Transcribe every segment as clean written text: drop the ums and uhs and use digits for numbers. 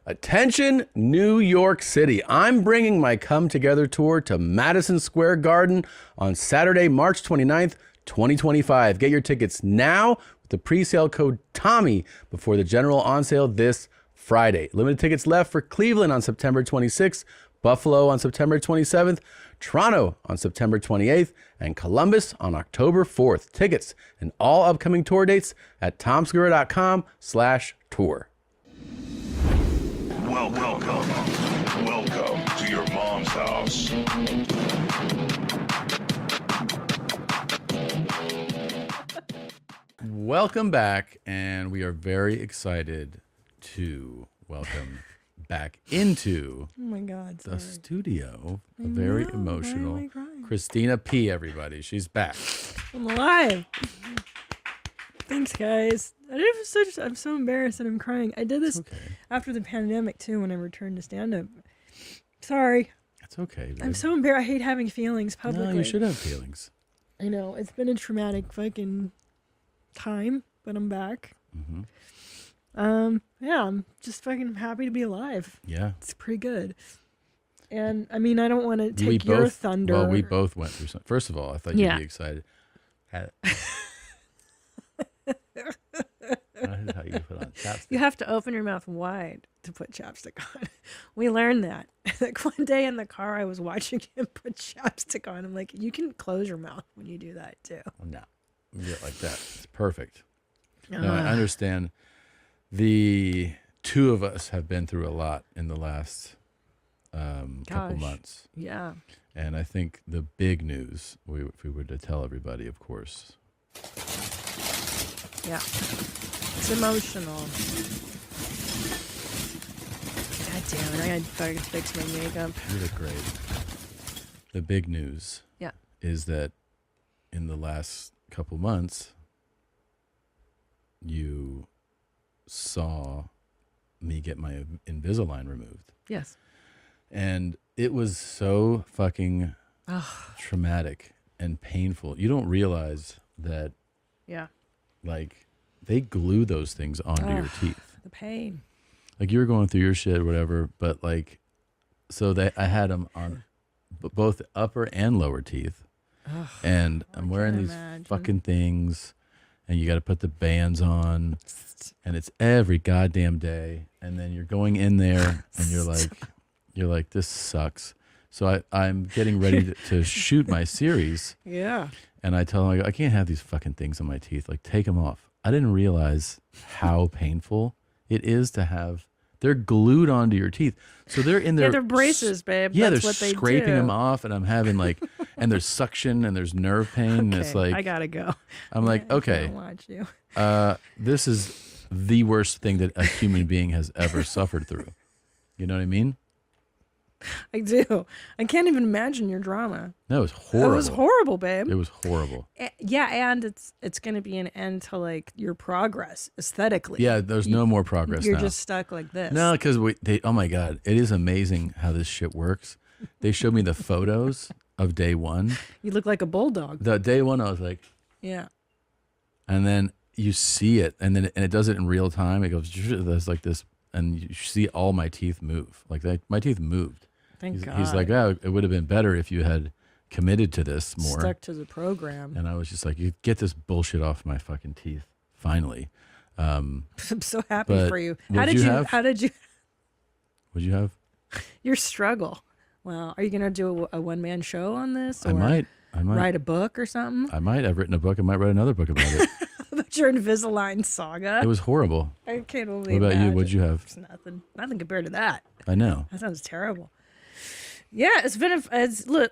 Attention, New York City. I'm bringing my Come Together tour to Madison Square Garden on Saturday, March 29th, 2025. Get your tickets now with the pre-sale code TOMMY before the general on sale this Friday. Limited tickets left for Cleveland on September 26th, Buffalo on September 27th, Toronto on September 28th, and Columbus on October 4th. Tickets and all upcoming tour dates at tomsegura.com/tour. Welcome to your mom's house. Welcome back, and we are very excited to welcome back into the studio a very emotional Christina P. Everybody, she's back. I'm alive. Thanks, guys. I'm so embarrassed that I'm crying. I did this after the pandemic too, when I returned to stand-up. Sorry. That's okay, babe. I'm so embarrassed. I hate having feelings publicly. No, you should have feelings. I know. It's been a traumatic fucking time, but I'm back. Mm-hmm. Yeah, I'm just fucking happy to be alive. Yeah. It's pretty good. And, I mean, I don't want to take your thunder. Well, we both went through something. First of all, I thought you'd be excited. How you put on chapstick. You have to open your mouth wide to put chapstick on. We learned that. Like one day in the car, I was watching him put chapstick on. I'm like, you can close your mouth when you do that too. No, you do it like that. It's perfect. No, I understand. The two of us have been through a lot in the last couple months. Yeah. And I think the big news, if we were to tell everybody, of course. Yeah. It's emotional. God damn it. I gotta fucking fix my makeup. You look great. The big news is that in the last couple months, you saw me get my Invisalign removed. Yes. And it was so fucking traumatic and painful. You don't realize that, like, they glue those things onto your teeth. The pain. Like, you were going through your shit or whatever, but, like, so I had them on both upper and lower teeth. And I'm wearing these fucking things, and you got to put the bands on, and it's every goddamn day. And then you're going in there, and you're like, this sucks. So I'm getting ready to shoot my series. Yeah. And I tell them, I can't have these fucking things on my teeth. Like, take them off. I didn't realize how painful it is to have. They're glued onto your teeth. So they're in there. Yeah, they're braces, babe. Yeah, That's they're what they scraping do. them off, and I'm having like, and there's suction and there's nerve pain. And it's like, I gotta go. I'm like, okay, I can't watch you. this is the worst thing that a human being has ever suffered through. You know what I mean? I do. I can't even imagine your drama. No, it was horrible. It was horrible, babe. It was horrible. Yeah, and it's going to be an end to like your progress aesthetically. Yeah, there's no more progress You're now. just stuck like this. No, because oh my God, it is amazing how this shit works. They showed me the photos of day one. You look like a bulldog. The day one, I was like, yeah. And then you see it, and it does it in real time. It goes, there's like this, and you see all my teeth move. Like my teeth moved. Thank God. He's like, oh, it would have been better if you had committed to this more. Stuck to the program. And I was just like, you get this bullshit off my fucking teeth, finally. I'm so happy for you. How did you? What'd you have? Your struggle. Well, are you going to do a one-man show on this? Or I might. Write a book or something? I might. I've written a book. I might write another book about it. About your Invisalign saga? It was horrible. I can't believe What about you? What'd you have? It's nothing compared to that. I know. That sounds terrible. Yeah, it's been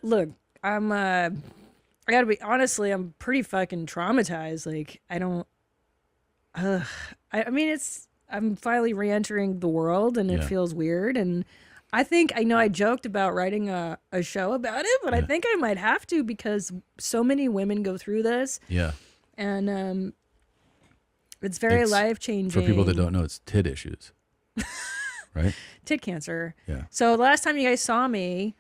look, I'm I gotta be honestly, I'm pretty fucking traumatized. Like I mean I'm finally re-entering the world, and it feels weird, and I think I joked about writing a show about it, but I think I might have to, because so many women go through this. Yeah. And it's very life-changing. For people that don't know, it's tit issues. Right? Tit cancer. Yeah. So last time you guys saw me,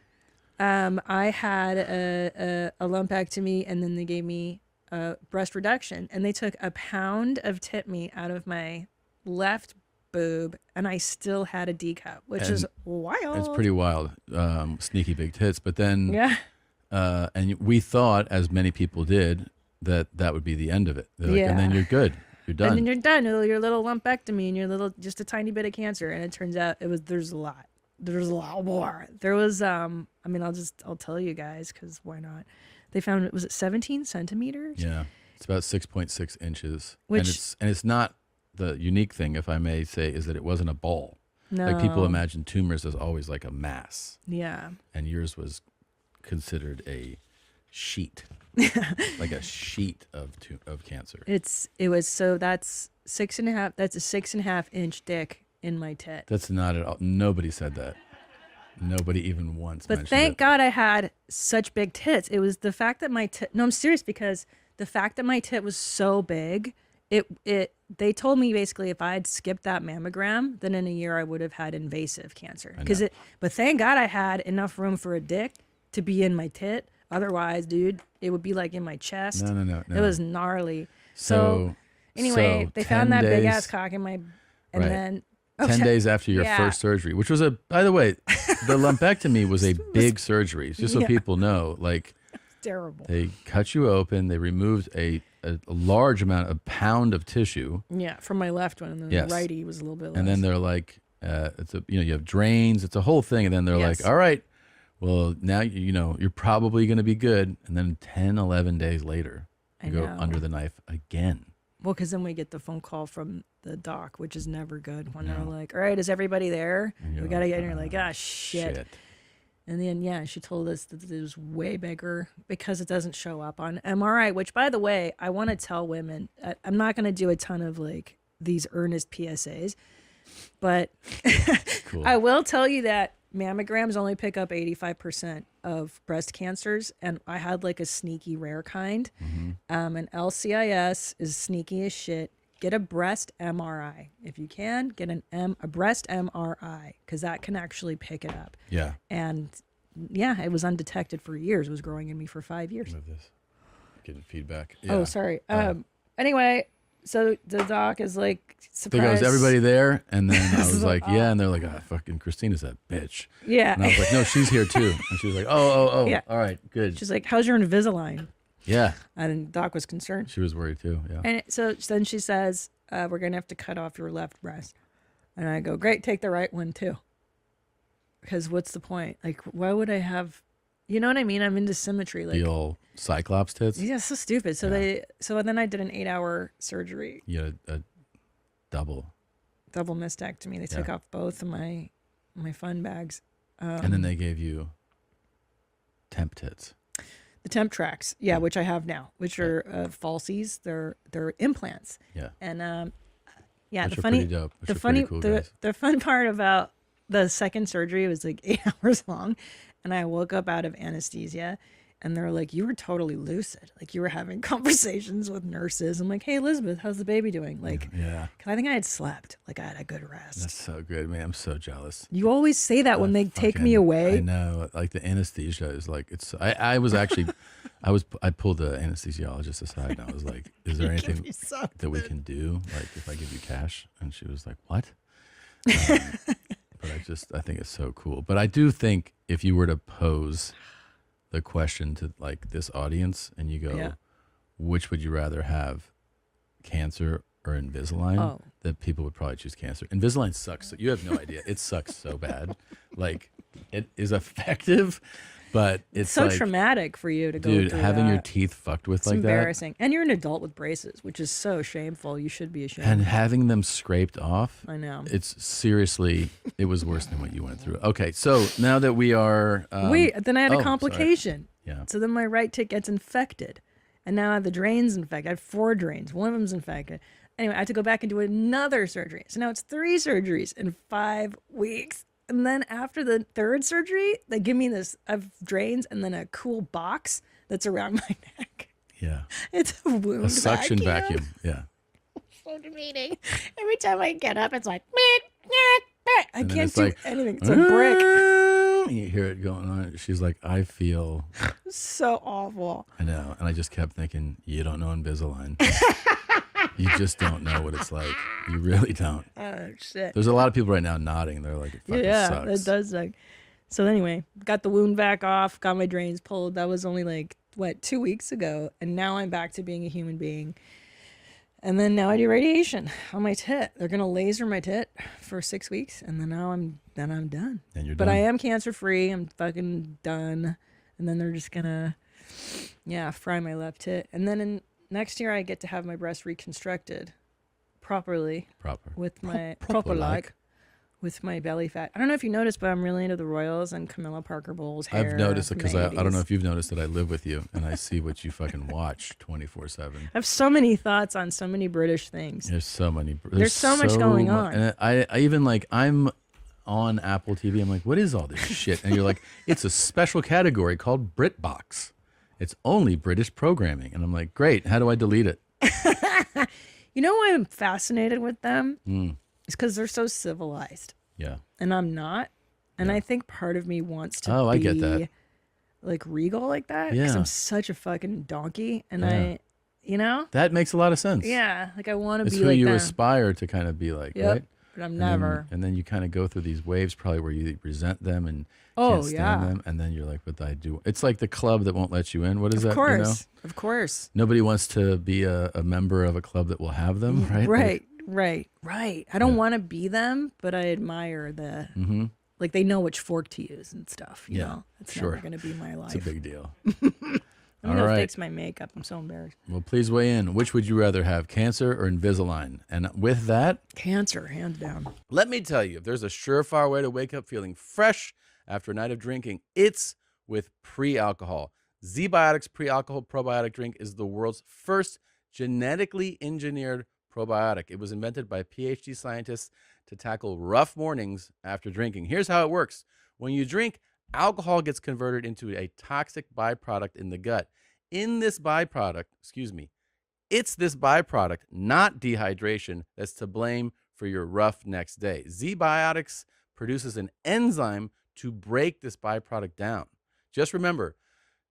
I had a lumpectomy, and then they gave me a breast reduction, and they took a pound of tit meat out of my left boob, and I still had a D cup, which is wild. It's pretty wild. Sneaky big tits. But then, Yeah. And we thought, as many people did, that would be the end of it. They're like, Yeah. and then you're good. You're done. And then you're done. Your little lumpectomy and your little, just a tiny bit of cancer. And it turns out there's a lot. There's a lot more. There was, I'll tell you guys, because why not? They found, was it 17 centimeters? Yeah. It's about 6.6 inches. Which, and it's not, the unique thing, if I may say, is that it wasn't a ball. no. Like people imagine tumors as always like a mass. Yeah. And yours was considered a sheet. Like a sheet of cancer. That's a 6.5 inch dick in my tit. That's not at all. Nobody said that. Nobody even once But mentioned thank it. God I had such big tits. It was the fact that my tit, no, I'm serious, because the fact that my tit was so big, they told me basically if I had skipped that mammogram, then in a year I would have had invasive cancer. But thank God I had enough room for a dick to be in my tit. Otherwise, dude, it would be like in my chest. No. It was gnarly. So anyway, they 10 found that big days- ass cock in my, and Right. then 10 days after your Yeah. first surgery, which was by the way, the lumpectomy was a big surgery. Just so Yeah. people know, like terrible. they cut you open, they removed a large amount, a pound of tissue. Yeah, from my left one, and then Yes. the righty was a little bit less. And then they're like, you have drains, it's a whole thing. And then they're Yes. like, all right, well, now, you're probably going to be good. And then 10, 11 days later, you go know. under the knife again. Well, because then we get the phone call from the doc, which is never good, when they're like, all right, is everybody there? you're We got to like, get, and you're like, ah, shit. And then, yeah, she told us that it was way bigger because it doesn't show up on MRI, which, by the way, I want to tell women, I'm not going to do a ton of like these earnest PSAs, but Cool. I will tell you that mammograms only pick up 85% of breast cancers, and I had like a sneaky rare kind. And LCIS is sneaky as shit. Get a breast MRI if you can. Get a breast MRI, because that can actually pick it up. Yeah. And yeah, it was undetected for years. It was growing in me for 5 years. Move this. Getting feedback. Oh, Yeah. sorry. Anyway, so the doc is like, There surprised. goes everybody there, and then I was like, yeah, and they're like, fucking Christina's that bitch. Yeah. And I was like, no, she's here too. And she was like, oh, Yeah. all right, good. She's like, how's your Invisalign? Yeah, And doc was concerned. she was worried too. Yeah, And so then she says, we're going to have to cut off your left breast. And I go, great, take the right one too. Because what's the point? Like, why would I have, you know what I mean? I'm into symmetry. Like, the old Cyclops tits. yeah, so stupid. So then I did an 8-hour surgery, You had a double, double mastectomy. They took off both of my fun bags. and then they gave you temp tits. The temp tracks, which I have now, which are falsies. They're implants. Yeah, And which the are funny, pretty dope. Which the are funny, pretty cool guys. the fun part about the second surgery was like 8 hours long, and I woke up out of anesthesia, and they're like, "You were totally lucid, like you were having conversations with nurses." I'm like, "Hey, Elizabeth, how's the baby doing?" Like, Yeah, 'cause I think I had slept, like I had a good rest. that's so good, man. I'm so jealous. You always say that when they take me away. I know, like the anesthesia is like it's. I was actually, I pulled the anesthesiologist aside and I was like, "Is there anything that we can do? Like if I give you cash?" And she was like, "What?" But I think it's so cool. But I do think if you were to pose the question to like this audience and you go, which would you rather have, cancer or Invisalign? Oh. That people would probably choose cancer. Invisalign sucks. You have no idea. It sucks so bad. Like it is effective, but it's so like, traumatic for you to go dude, through having that. your teeth fucked with It's like embarrassing. And you're an adult with braces, which is so shameful. You should be ashamed. that, and having them scraped off. I know. It's seriously, it was worse than what you went through. Okay, so now that we are, Wait, then I had a sorry. complication. Yeah. So then my right tit gets infected. And now I have the drains infected. I have 4 drains. One of them's infected. Anyway, I had to go back and do another surgery. So now it's 3 surgeries in 5 weeks. And then after the 3rd surgery, they give me this of drains and then a cool box that's around my neck. yeah, It's a wound a suction vacuum. Yeah. So demeaning. Every time I get up, it's like, I And then can't it's do like, anything. It's a brick. And you hear it going on. She's like, I feel. So awful. I know. And I just kept thinking, you don't know Invisalign. You just don't know what it's like. You really don't. Oh, shit. There's a lot of people right now nodding. They're like, it fucking sucks. It does suck. So anyway, got the wound back off, got my drains pulled. That was only 2 weeks ago. And now I'm back to being a human being. And then now I do radiation on my tit. They're going to laser my tit for 6 weeks. And then I'm done. And you're But done. I am cancer free. I'm fucking done. And then they're just going to, fry my left tit. And then next year I get to have my breast reconstructed properly. With my proper with my belly fat. I don't know if you noticed, but I'm really into the Royals and Camilla Parker Bowles hair. I've noticed it from because the I don't know 80s. if you've noticed that I live with you and I see what you fucking watch 24/7. I have so many thoughts on so many British things. There's so many. There's so much going on. And I even I'm on Apple TV. I'm like, what is all this shit? And you're like, it's a special category called BritBox. It's only British programming. And I'm like, great. How do I delete it? You know why I'm fascinated with them? It's because they're so civilized. Yeah. And I'm not. And I think part of me wants to be I get that. regal like that. Because Yeah. I'm such a fucking donkey. And Yeah. That makes a lot of sense. Yeah. I want to It's be who like you them. aspire to kind of be like, Yep. right? But I'm never. And then you kind of go through these waves probably where you resent them and Oh, can't stand yeah. them. And then you're like, but I do. It's like the club that won't let you in. What is that? Of course. You know? Of course. Nobody wants to be a member of a club that will have them, right? Right. I don't want to be them, but I admire the, like they know which fork to use and stuff, you know? It's sure. never going to be my life. It's a big deal. I'm going to fix my makeup. I'm so embarrassed. Well, please weigh in. Which would you rather have, cancer or Invisalign? And with that, Cancer, hands down. let me tell you, if there's a surefire way to wake up feeling fresh after a night of drinking, it's with pre-alcohol. Z-Biotics pre-alcohol probiotic drink is the world's first genetically engineered probiotic. It was invented by PhD scientists to tackle rough mornings after drinking. Here's how it works. When you drink, alcohol gets converted into a toxic byproduct in the gut. It's this byproduct, not dehydration, that's to blame for your rough next day. Z-Biotics produces an enzyme to break this byproduct down. Just remember,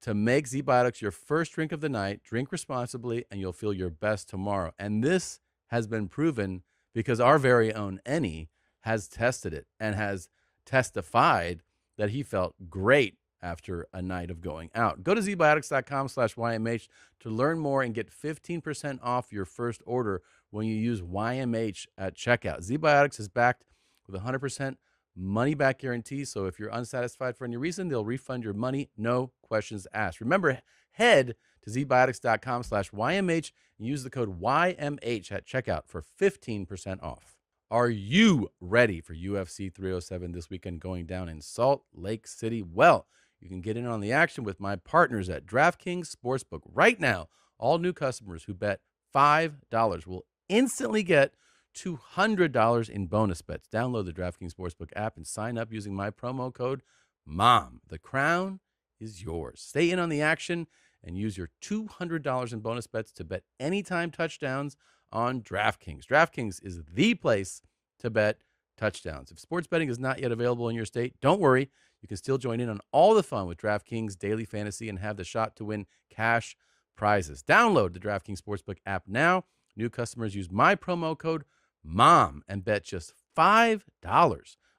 to make Z-Biotics your first drink of the night, drink responsibly, and you'll feel your best tomorrow. And this has been proven because our very own Ennie has tested it and has testified that he felt great after a night of going out. Go to zbiotics.com/YMH to learn more and get 15% off your first order when you use YMH at checkout. Z-Biotics is backed with 100% money-back guarantee, so if you're unsatisfied for any reason, they'll refund your money, no questions asked. Remember, head to zbiotics.com/YMH and use the code YMH at checkout for 15% off. Are you ready for UFC 307 this weekend going down in Salt Lake City? Well, you can get in on the action with my partners at DraftKings Sportsbook. Right now, all new customers who bet $5 will instantly get $200 in bonus bets. Download the DraftKings Sportsbook app and sign up using my promo code MOM. The crown is yours. Stay in on the action and use your $200 in bonus bets to bet anytime touchdowns on DraftKings. DraftKings is the place to bet touchdowns. If sports betting is not yet available in your state, don't worry. You can still join in on all the fun with DraftKings Daily Fantasy and have the shot to win cash prizes. Download the DraftKings Sportsbook app now. New customers use my promo code MOM and bet just $5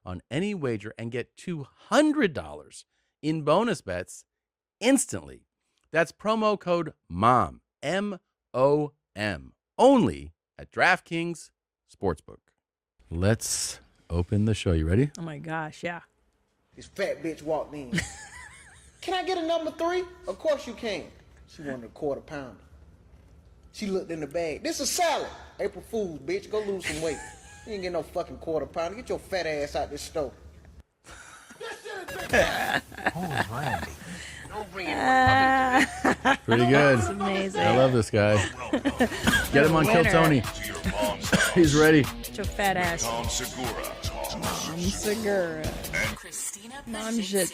on any wager and get $200 in bonus bets instantly. That's promo code MOM, M-O-M, only at DraftKings Sportsbook. Let's open the show. You ready? Oh my gosh, yeah. This fat bitch walked in. Can I get a number 3? Of course you can. She wanted a quarter pounder. She looked in the bag. This is salad. April Fool's, bitch. Go lose some weight. You ain't get no fucking quarter pounder. Get your fat ass out this stove. Who's Randy? Pretty good. Amazing. I love this guy. Get him on Kill Winner. Tony. To your mom's house. He's ready. Get your fat ass. Tom Segura. I'm Segura. Christina Mom shit.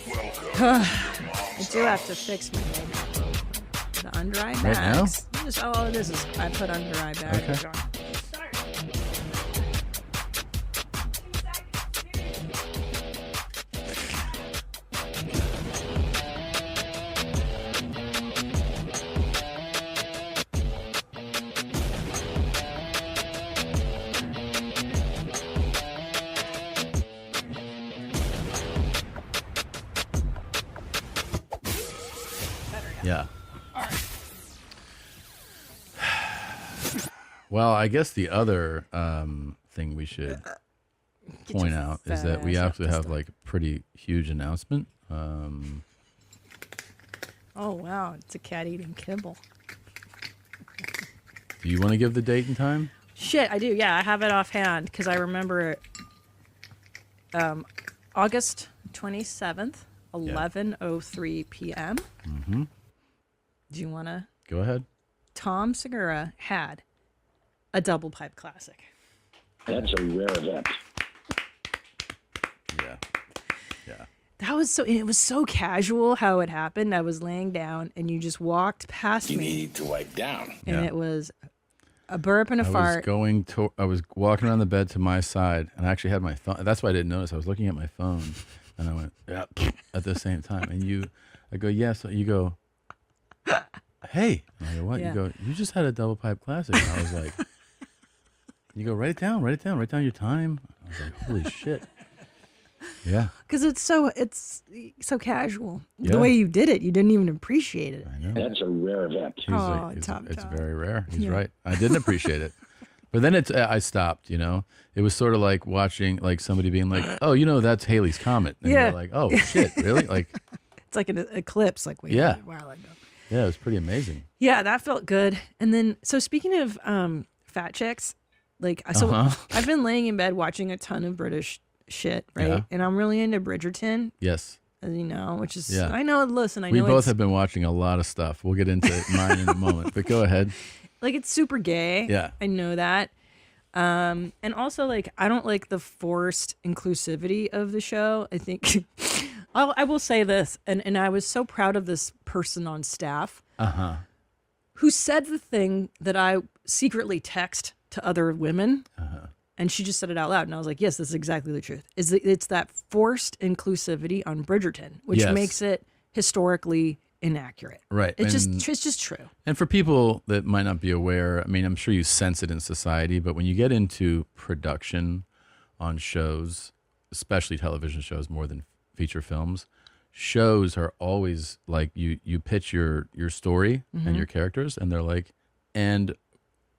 Welcome. I do have to fix my makeup. The under eye Right bags. Just all it is I put under eye bags on. Yeah. Well, I guess the other thing we should point out is that we actually have like a pretty huge announcement. Oh, wow. It's a cat eating kibble. Do you want to give the date and time? Shit, I do. Yeah, I have it offhand because I remember it. August 27th, 11:03 p.m. Mm-hmm. Do you want to? Go ahead. Tom Segura had a double pipe classic. That's a rare event. Yeah. Yeah. That was so, and it was so casual how it happened. I was laying down and you just walked past You me need to wipe down. and it was a burp and a fart. I was walking around the bed to my side, and I actually had my phone. That's why I didn't notice. I was looking at my phone, and I went, yeah, at the same time. And I go, yes. You go, hey. And I go, what? Yeah. You go, you just had a double pipe classic. And I was like, you go, write it down your time. I was like, holy shit. Yeah. Because it's so casual. Yeah. The way you did it, you didn't even appreciate it. I know. That's a rare event. It's very rare. He's right. I didn't appreciate it. But then I stopped, It was sort of like watching like somebody being like, oh, that's Halley's Comet. And you're like, oh, shit, really? Like, it's like an eclipse, like we had a while ago. Yeah, it was pretty amazing. Yeah, that felt good. And then, so speaking of fat chicks, like, I've been laying in bed watching a ton of British shit, right? Yeah. And I'm really into Bridgerton, Yes. as you know, which is, Yeah. I know, listen, I We know both it's, have been watching a lot of stuff. We'll get into mine in a moment, but go ahead. like, it's super gay. Yeah. I know that. And also, like, I don't like the forced inclusivity of the show. I think, I will say this, and I was so proud of this person on staff who said the thing that I secretly text to other women. And she just said it out loud. And I was like, yes, this is exactly the truth. It's that forced inclusivity on Bridgerton, which Yes. makes it historically inaccurate. Right. It's And- just true. And for people that might not be aware, I mean, I'm sure you sense it in society, but when you get into production on shows, especially television shows more than feature films, shows are always like you pitch your story and your characters, and they're like, and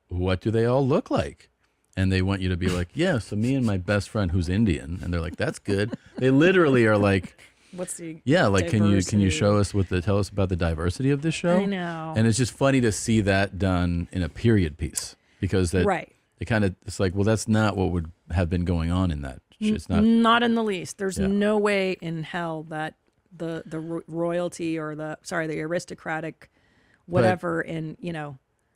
what do they all look like? And they want you to be like, yeah, so me and my best friend who's Indian, and they're like, that's good. They literally are like, What's the yeah, like can you diversity? show us tell us about the diversity of this show? I know. And it's just funny to see that done in a period piece because that Right. it's like, well, that's not what would have been going on in that. It's Not in the least. There's Yeah. no way in hell that the royalty or the aristocratic whatever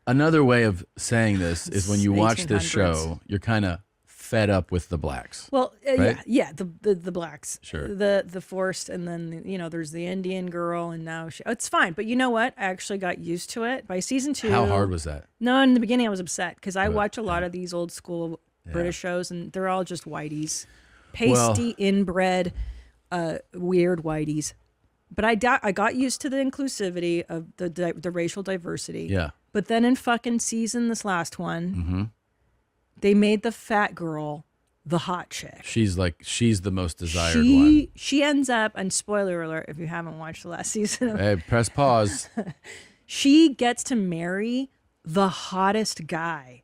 Another way of saying this is when you watch this 1800s. show, you're kind of fed up with the blacks. well Right? yeah the blacks, Sure. the forced, and then there's the Indian girl, and now it's fine. But you know what, I actually got used to it by season 2. How hard was that? No, in the beginning I was upset because I watch a lot of these old school British shows, and they're all just whiteys, pasty, inbred, weird whiteys. But I got used to the inclusivity of the racial diversity. Yeah. But then in fucking season, this last one, they made the fat girl the hot chick. She's the most desired one. She ends up, and spoiler alert if you haven't watched the last season of Hey, press pause. she gets to marry the hottest guy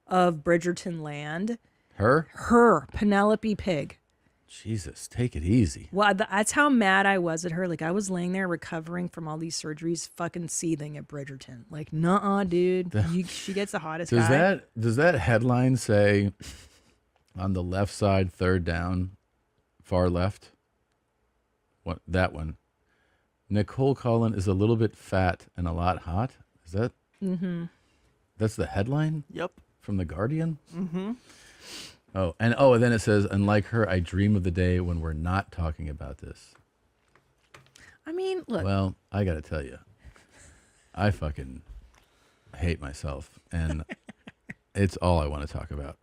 of Bridgerton land. Her, Penelope Pig. Jesus, take it easy. Well, that's how mad I was at her. Like, I was laying there recovering from all these surgeries, fucking seething at Bridgerton. Like, nuh-uh, dude. She gets the hottest guy. Does that headline say on the left side, third down, far left? What, that one? Nicole Cullen is a little bit fat and a lot hot. Is that? That's the headline? Yep. From The Guardian? And then it says, and like her, I dream of the day when we're not talking about this. I mean, look. Well, I got to tell you, I fucking hate myself, and it's all I want to talk about.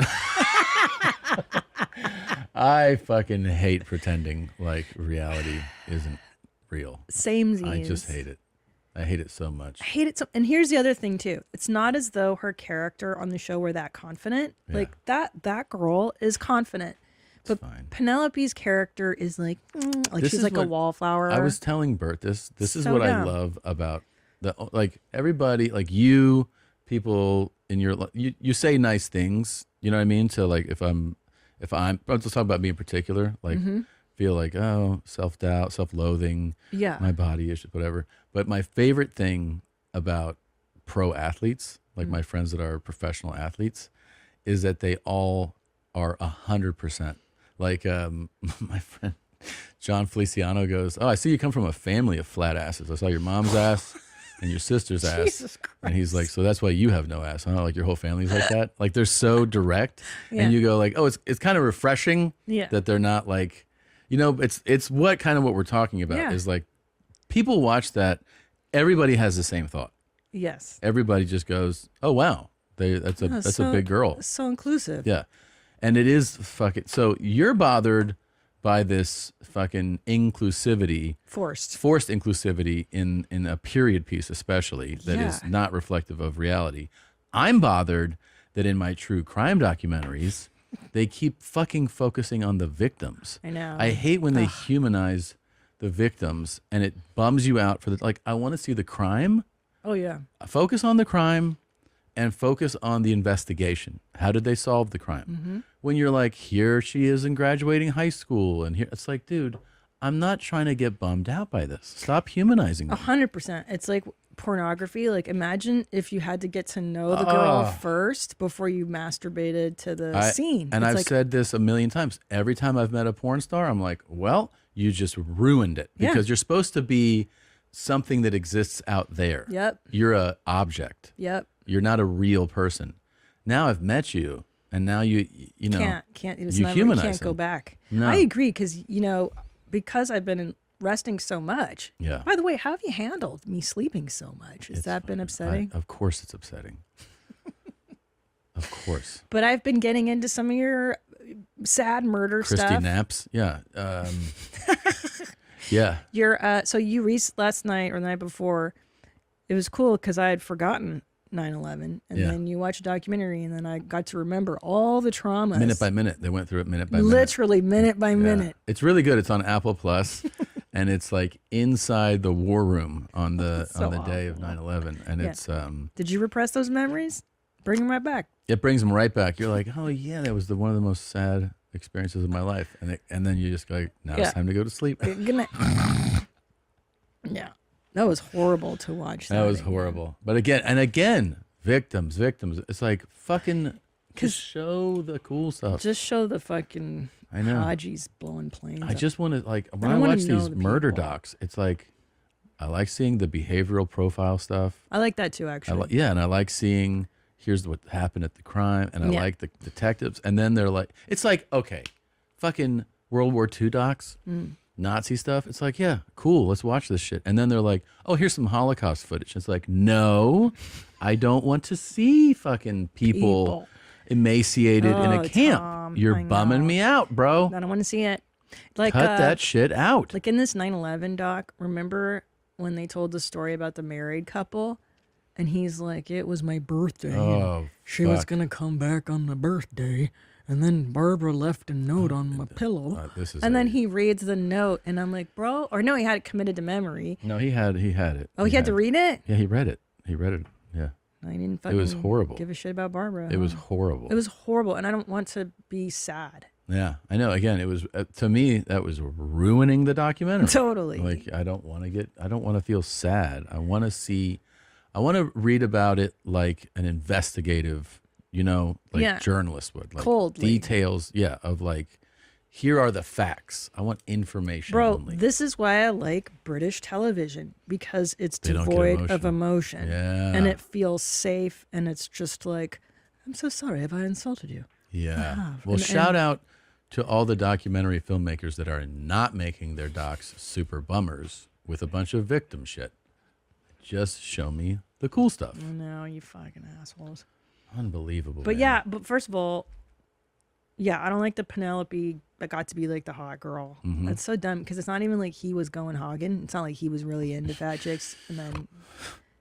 I fucking hate pretending like reality isn't real. Samesies. I just hate it. I hate it so much. I hate it so. And here's the other thing too. It's not as though her character on the show were that confident. Yeah. Like that girl is confident, but fine. Penelope's character is like This she's is like a what- wallflower. I was telling Bert this. This is So what I dumb. love about like everybody, like you, people in your you say nice things. You know what I mean? To like if I'm let's talk about me in particular. Like feel like self-doubt, self-loathing. Yeah. My body issues, whatever. But my favorite thing about pro athletes, like my friends that are professional athletes, is that they all are 100%. Like my friend John Feliciano goes, "Oh, I see you come from a family of flat asses. I saw your mom's ass and your sister's ass." Jesus Christ. And he's like, "So that's why you have no ass, huh? Like your whole family's like that." Like they're so direct, and you go like, "Oh, it's kind of refreshing that they're not like, it's what we're talking about is like people watch that. Everybody has the same thought. Yes. Everybody just goes, "Oh wow, that's a big girl." So inclusive. Yeah. And it is fucking, so you're bothered by this fucking inclusivity, forced inclusivity in a period piece, especially that is not reflective of reality. I'm bothered that in my true crime documentaries, they keep fucking focusing on the victims. I know. I hate when they humanize the victims and it bums you out for like, I want to see the crime. Oh yeah. Focus on the crime and focus on the investigation. How did they solve the crime? When you're like, here she is in graduating high school, and here it's like, dude, I'm not trying to get bummed out by this. Stop humanizing them. 100%. It's like pornography. Like imagine if you had to get to know the girl first before you masturbated to the scene. And it's I've like, said this a million times. Every time I've met a porn star, I'm like, well, you just ruined it because you're supposed to be something that exists out there. Yep. You're a object. Yep. You're not a real person. Now I've met you, and now you know can't you humanize can't go them. back. No. I agree because because I've been resting so much. Yeah. By the way, how have you handled me sleeping so much? Has that been upsetting? Of course, it's upsetting. Of course. But I've been getting into some of your sad murder Christy stuff. naps. Yeah. Yeah. So you last night or the night before, it was cool because I had forgotten 9/11, and then you watch a documentary, and then I got to remember all the traumas. Minute by minute. They went through it minute by minute. Literally minute by minute. It's really good. It's on Apple Plus, and it's like inside the war room on the day of 9/11, and it's Did you repress those memories? Bring them right back. it brings them right back. You're like, oh yeah, that was one of the most sad experiences of my life, and then you just go, now it's time to go to sleep. Good night. Yeah. That was horrible to watch. That was horrible. But again, victims. It's like fucking just show the cool stuff. Just show the fucking I know. Haji's blowing planes. I just want to when I I wanna watch know these the murder people. docs, it's like I like seeing the behavioral profile stuff. I like that too, actually. And I like seeing here's what happened at the crime, and I like the detectives, and then they're like, it's like okay, fucking World War II docs. Nazi stuff. It's like, yeah, cool. Let's watch this shit. And then they're like, oh, here's some Holocaust footage. It's like, no, I don't want to see fucking people emaciated in a camp. Tom, You're bumming me out, bro. I don't want to see it. Like Cut that shit out. Like in this 9/11 doc, remember when they told the story about the married couple? And he's like, it was my birthday. and she was going to come back on my birthday. And then Barbara left a note on my pillow. Then he reads the note, and I'm like, bro, or no, he had it committed to memory. No, he had it. Oh, he had to read it? Yeah, he read it. Yeah. I didn't fucking It was horrible. give a shit about Barbara. It was horrible. It was horrible, and I don't want to be sad. Yeah, I know. Again, it was to me that was ruining the documentary. Totally. Like I don't want to feel sad. I want to read about it like an investigative, journalist would, like coldly. details, of like, here are the facts. I want information. Bro, only. this is why I like British television, because it's They don't get devoid of emotional. emotion. Yeah. And it feels safe, and it's just like, I'm so sorry if I insulted you. Yeah. Well, shout out to all the documentary filmmakers that are not making their docs super bummers with a bunch of victim shit. Just show me the cool stuff. No, you fucking assholes. Unbelievable. But man. but first of all, I don't like the Penelope that got to be like the hot girl. That's so dumb, because it's not even like he was going hogging. It's not like he was really into fat chicks, and then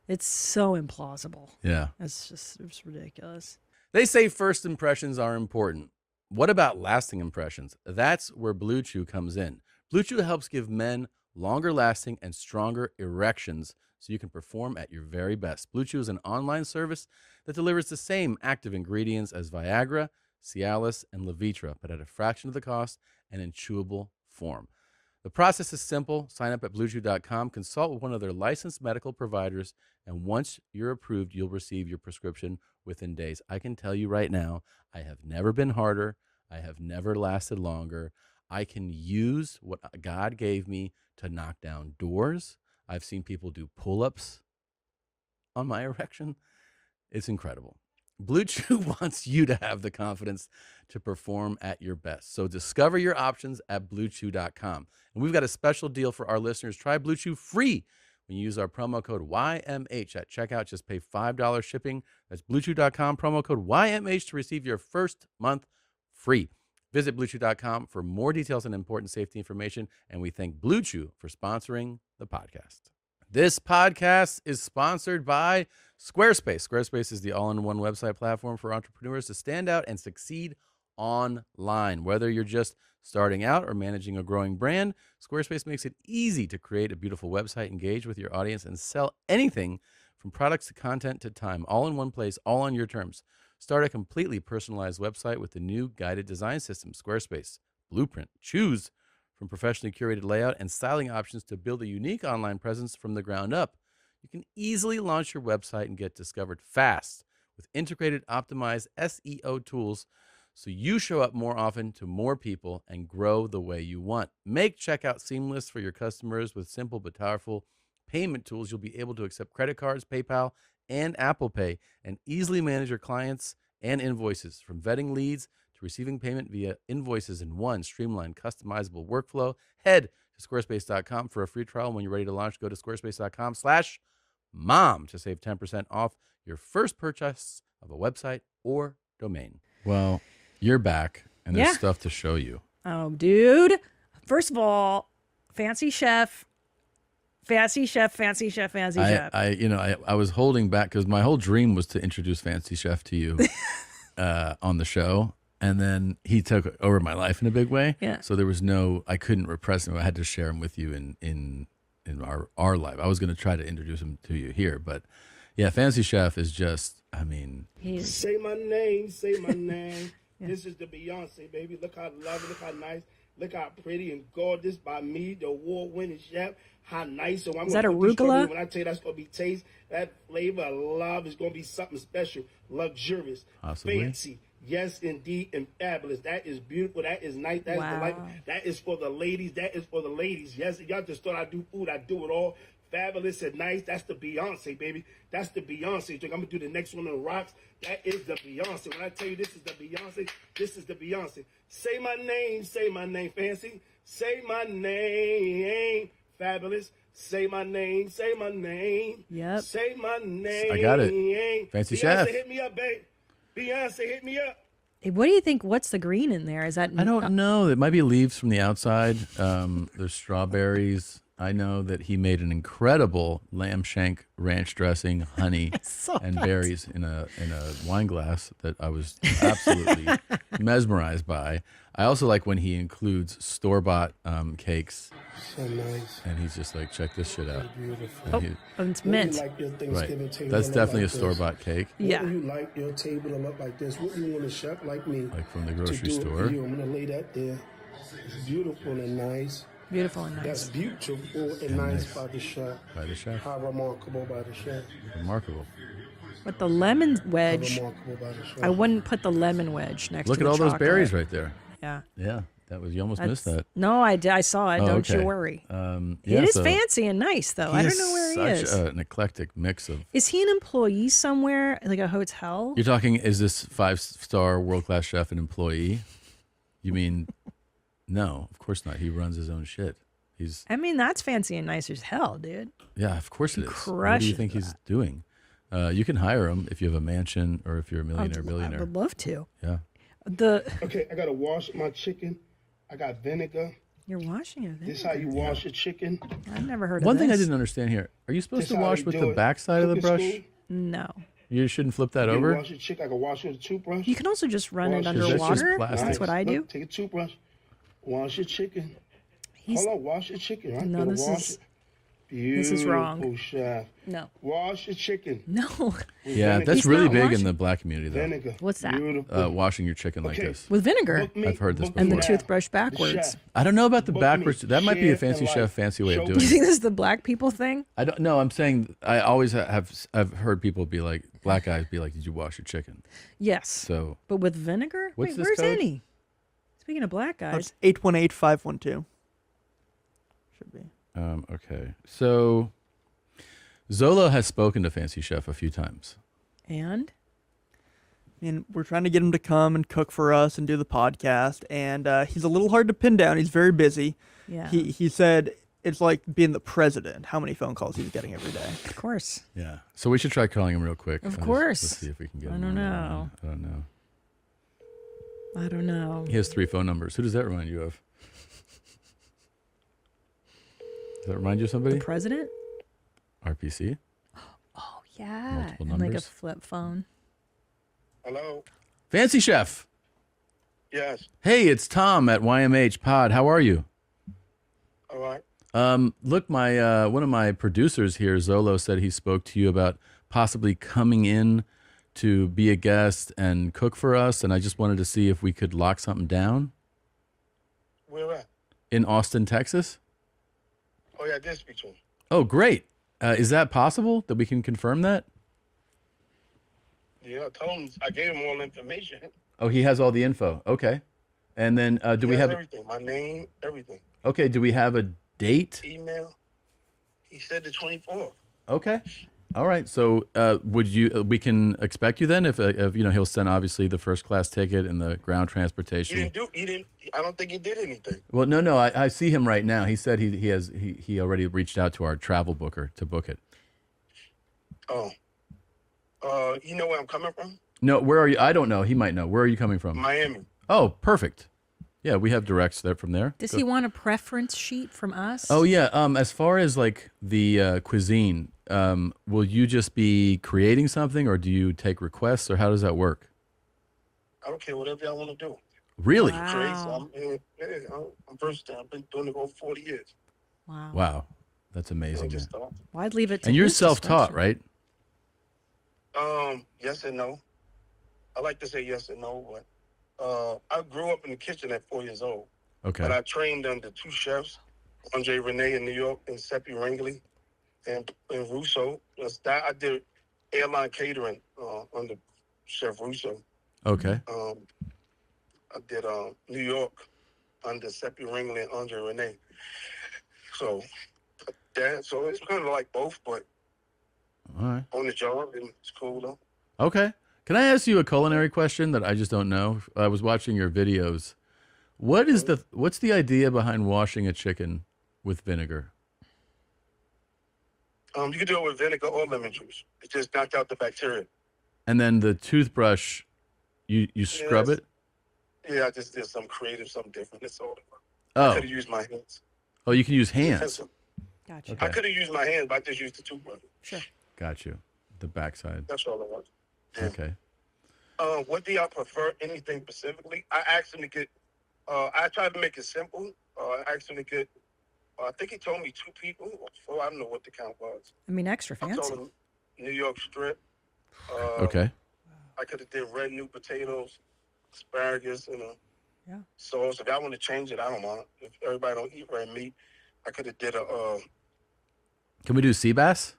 it's so implausible. Yeah. It's ridiculous. They say first impressions are important. What about lasting impressions? That's where Blue Chew comes in. Blue Chew helps give men longer lasting, and stronger erections so you can perform at your very best. Blue Chew is an online service that delivers the same active ingredients as Viagra, Cialis, and Levitra, but at a fraction of the cost and in chewable form. The process is simple. Sign up at BlueChew.com, consult with one of their licensed medical providers, and once you're approved, you'll receive your prescription within days. I can tell you right now, I have never been harder. I have never lasted longer. I can use what God gave me to knock down doors. I've seen people do pull-ups on my erection. It's incredible. Blue Chew wants you to have the confidence to perform at your best. So discover your options at BlueChew.com. And we've got a special deal for our listeners. Try Blue Chew free when you use our promo code YMH at checkout. Just pay $5 shipping. That's BlueChew.com, promo code YMH to receive your first month free. Visit BlueChew.com for more details and important safety information. And we thank Blue Chew for sponsoring the podcast. This podcast is sponsored by Squarespace. Squarespace is the all-in-one website platform for entrepreneurs to stand out and succeed online. Whether you're just starting out or managing a growing brand, Squarespace makes it easy to create a beautiful website, engage with your audience, and sell anything from products to content to time, all in one place, all on your terms. Start a completely personalized website with the new guided design system, Squarespace Blueprint. Choose from professionally curated layout and styling options to build a unique online presence from the ground up. You can easily launch your website and get discovered fast with integrated, optimized SEO tools so you show up more often to more people and grow the way you want. Make checkout seamless for your customers with simple but powerful payment tools. You'll be able to accept credit cards, PayPal, and Apple Pay, and easily manage your clients and invoices, from vetting leads to receiving payment via invoices in one streamlined, customizable workflow. Head to squarespace.com for a free trial. When you're ready to launch, go to squarespace.com/mom to save 10% off your first purchase of a website or domain. Well, you're back, and there's stuff to show you. Oh, dude. First of all, fancy chef. Fancy chef. I was holding back because my whole dream was to introduce Fancy Chef to you on the show. And then he took over my life in a big way. Yeah. So there was I couldn't repress him. I had to share him with you in our life. I was going to try to introduce him to you here. But yeah, Fancy Chef is just, I mean. Say my name, say my name. Yeah. This is the Beyonce, baby. Look how lovely, look how nice, look how pretty and gorgeous by me, the award-winning chef. How nice. So I'm is that arugula? arugula? When I tell you that's going to be taste, that flavor of love is going to be something special, luxurious, possibly fancy. Yes, indeed, and fabulous. That is beautiful. That is nice. That is delightful. That is for the ladies. That is for the ladies. Yes, y'all just thought I do food. I do it all. Fabulous and nice. That's the Beyonce, baby. That's the Beyonce drink. I'm going to do the next one on the rocks. That is the Beyonce. When I tell you this is the Beyonce, this is the Beyonce. Say my name, Fancy. Say my name, fabulous. Say my name, Yep. Say my name. I got it. Fancy Beyonce, Chef. hit me up, babe. Beyonce, hit me up. Hey, what do you think? What's the green in there? Is that? I don't know. It might be leaves from the outside. There's strawberries. I know that he made an incredible lamb shank ranch dressing, honey, and berries in a wine glass that I was absolutely mesmerized by. I also like when he includes store-bought cakes. So nice. And he's just like, check this shit out. Beautiful. And it's mint. Like your right. Thanksgiving table That's to look definitely like a store-bought cake. Yeah. What do you like your table to look like this? What do you want a chef like me? Like from the to grocery do it store. for you? I'm going to lay that there. It's beautiful and nice. Beautiful and nice. That's beautiful and nice by the chef. By the chef. How remarkable by the chef. Remarkable. With the lemon wedge, Remarkable by the chef. I wouldn't put the lemon wedge next Look to at the all those chocolate. berries right there. Yeah. Yeah. You almost missed that. No, I saw it. Oh, Don't okay. you worry. Yeah, it is fancy and nice, though. I don't know where he is. Such an eclectic mix of. Is he an employee somewhere, like a hotel? You're talking, is this 5-star world-class chef an employee? You mean, no, of course not. He runs his own shit. I mean, that's fancy and nice as hell, dude. Yeah, of course it is. What do you Crushes think he's doing? You can hire him if you have a mansion or if you're a millionaire, I billionaire. would love to. Yeah. Okay, I got to wash my chicken. I got vinegar. You're washing it. This is how you wash your chicken. I've never heard of One this. thing I didn't understand here. Are you supposed This to how wash you with do the it. back side of the Cooking brush? school. No. You shouldn't flip that You over? wash your chicken. I can wash it with a toothbrush. You can also just run it Wash under Is that just water. plastic? That's what I do. Look, take a toothbrush. Wash your chicken. Hold on, wash your chicken, right? No, Gotta this wash is- it. Beautiful, this is wrong. chef. No. Wash your chicken. No. Yeah, that's He's really not big in washing- the black community, though. Vinegar. What's that? Beautiful. Washing your chicken like Okay. this. With vinegar. Book me- I've heard this book me And the before. now. toothbrush The backwards. chef. I don't know about the Book backwards. me. That might be a Share fancy and chef like. fancy way of Show doing Do you it. think this is the black people thing? I don't know. I'm saying I always I've heard people be like, black guys be like, did you wash your chicken? Yes. So But with vinegar? What's Wait, this where's code? Annie? Speaking of black guys. That's 818-512. Should be. okay. So Zola has spoken to Fancy Chef a few times. And? And we're trying to get him to come and cook for us and do the podcast. And he's a little hard to pin down. He's very busy. Yeah. He said it's like being the president, how many phone calls he's getting every day. Of course. Yeah. So we should try calling him real quick. Of Let's course. see if we can get I him. don't on the know. line. I don't know. I don't know. He has 3 phone numbers. Who does that remind you of? Does that remind you of The somebody? president? RPC? Oh, yeah. Multiple And like a numbers. flip phone. Hello. Fancy Chef. Yes. Hey, it's Tom at YMH Pod. How are you? All right. Look, my one of my producers here, Zolo, said he spoke to you about possibly coming in to be a guest and cook for us, and I just wanted to see if we could lock something down Where at? in Austin, Texas. Oh yeah, this between. Oh, great. Is that possible that we can confirm that? Yeah, I told him. I gave him all the information. Oh, he has all the info. Okay. And then do we He has have everything? My name, everything. Okay, do we have a date? Email. He said the 24th. Okay. All right. So, would you? We can expect you then, if he'll send obviously the first class ticket and the ground He transportation. didn't do. He didn't. I don't think he did anything. Well, no. I see him right now. He said he already reached out to our travel booker to book it. Oh. You know where I'm coming from? No, where are you? I don't know. He might know. Where are you coming from? Miami. Oh, perfect. Yeah, we have directs there from there. Does he want a preference sheet from us? Oh yeah. As far as like the cuisine, will you just be creating something, or do you take requests, or how does that work? I don't care whatever y'all want to do. Really? Wow. Crazy. I'm versatile. I've been doing it for 40 years. Wow. Wow, that's I amazing. just Man. thought. Why'd leave it to And you're his self-taught, discretion? right? Yes and no. I like to say yes and no, but I grew up in the kitchen at 4 years old. Okay. But I trained under 2 chefs, Andre Rene in New York and Seppi Ringley and Russo. I did airline catering under Chef Russo. Okay. I did New York under Seppi Ringley and Andre Rene. So it's kind of like both, but All right. on the job, and it's cool though. Okay. Can I ask you a culinary question that I just don't know? I was watching your videos. What's the idea behind washing a chicken with vinegar? You can do it with vinegar or lemon juice. It just knocked out the bacteria. And then the toothbrush, you scrub Yes. it? Yeah, I just did something creative, something different. That's all. I Oh. could have used my hands. Oh, you can use hands. Gotcha. Okay. I could have used my hands, but I just used the toothbrush. Sure. Got you. The backside. That's all it was. Yeah. Okay. What do y'all prefer? Anything specifically? I asked him to get. I tried to make it simple. I asked him to get. I think he told me 2 people or 4. I don't know what the count was. I mean, extra I fancy. told him New York strip. Okay. I could have did red new potatoes, asparagus, and Yeah. sauce. If I want to change it, I don't mind. If everybody don't eat red meat, I could have did a. Can we do sea bass?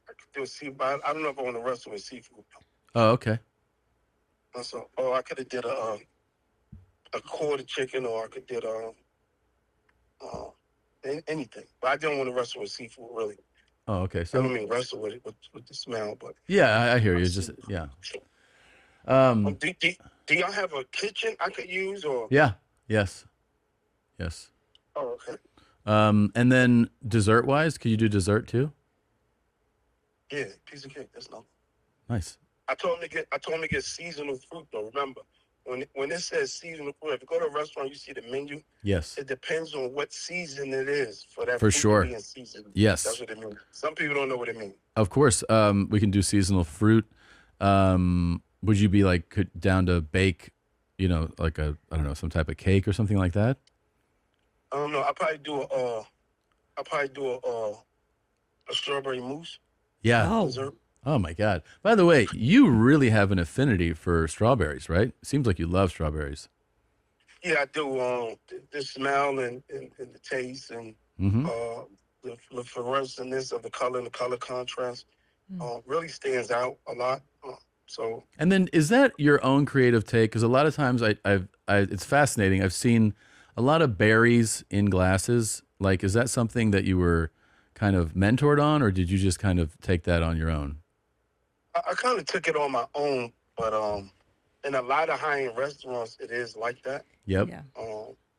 I could do a seafood. I don't know if I want to wrestle with seafood. Oh, okay. So, I could have did a quarter chicken, or I could did anything. But I didn't want to wrestle with seafood, really. Oh, okay. I So don't mean wrestle with it with the smell, but. yeah, I hear you. Just yeah. Do y'all have a kitchen I could use, or? Yeah. Yes. Yes. Oh, okay. And then dessert wise, could you do dessert too? Yeah, piece of cake. That's no. Nice. I told him to get seasonal fruit though. Remember, when it says seasonal fruit, if you go to a restaurant, you see the menu. Yes. It depends on what season it is for that. For fruit sure. To be in season. Yes. That's what it means. Some people don't know what it means. Of course. We can do seasonal fruit. Would you be down to bake, like I don't know, some type of cake or something like that? I don't know. I probably do a strawberry mousse Yeah. dessert. Oh my God. By the way, you really have an affinity for strawberries, right? Seems like you love strawberries. Yeah, I do. The smell and the taste and Mm-hmm. the fluorescence of the color and the color contrast really stands out a lot. So And then is that your own creative take? Because a lot of times it's fascinating. I've seen a lot of berries in glasses. Like, is that something that you were kind of mentored on, or did you just kind of take that on your own? I kind of took it on my own, but in a lot of high-end restaurants, it is like that. Yep. Yeah.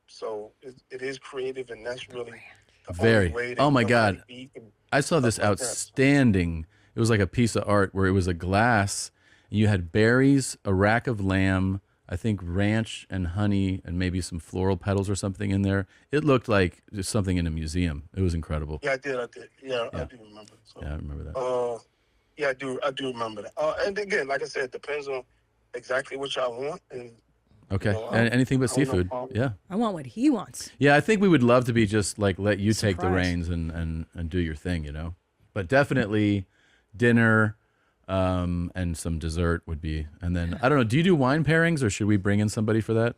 So it is creative, and that's really the Very. only way that Oh my you know God. how to eat and I saw this stuff like that. outstanding. It was like a piece of art where it was a glass. And you had berries, a rack of lamb, I think ranch and honey, and maybe some floral petals or something in there. It looked like just something in a museum. It was incredible. Yeah, I did. Yeah, I do remember. So, Yeah, I remember that. yeah, I do remember that. And again, like I said, it depends on exactly what y'all want. And Okay. you know, And anything but I don't know. seafood. Yeah. I want what he wants. Yeah, I think we would love to be just like let you take the Surprise. reins and do your thing, you know. But definitely dinner and some dessert would be. And then I don't know, do you do wine pairings or should we bring in somebody for that?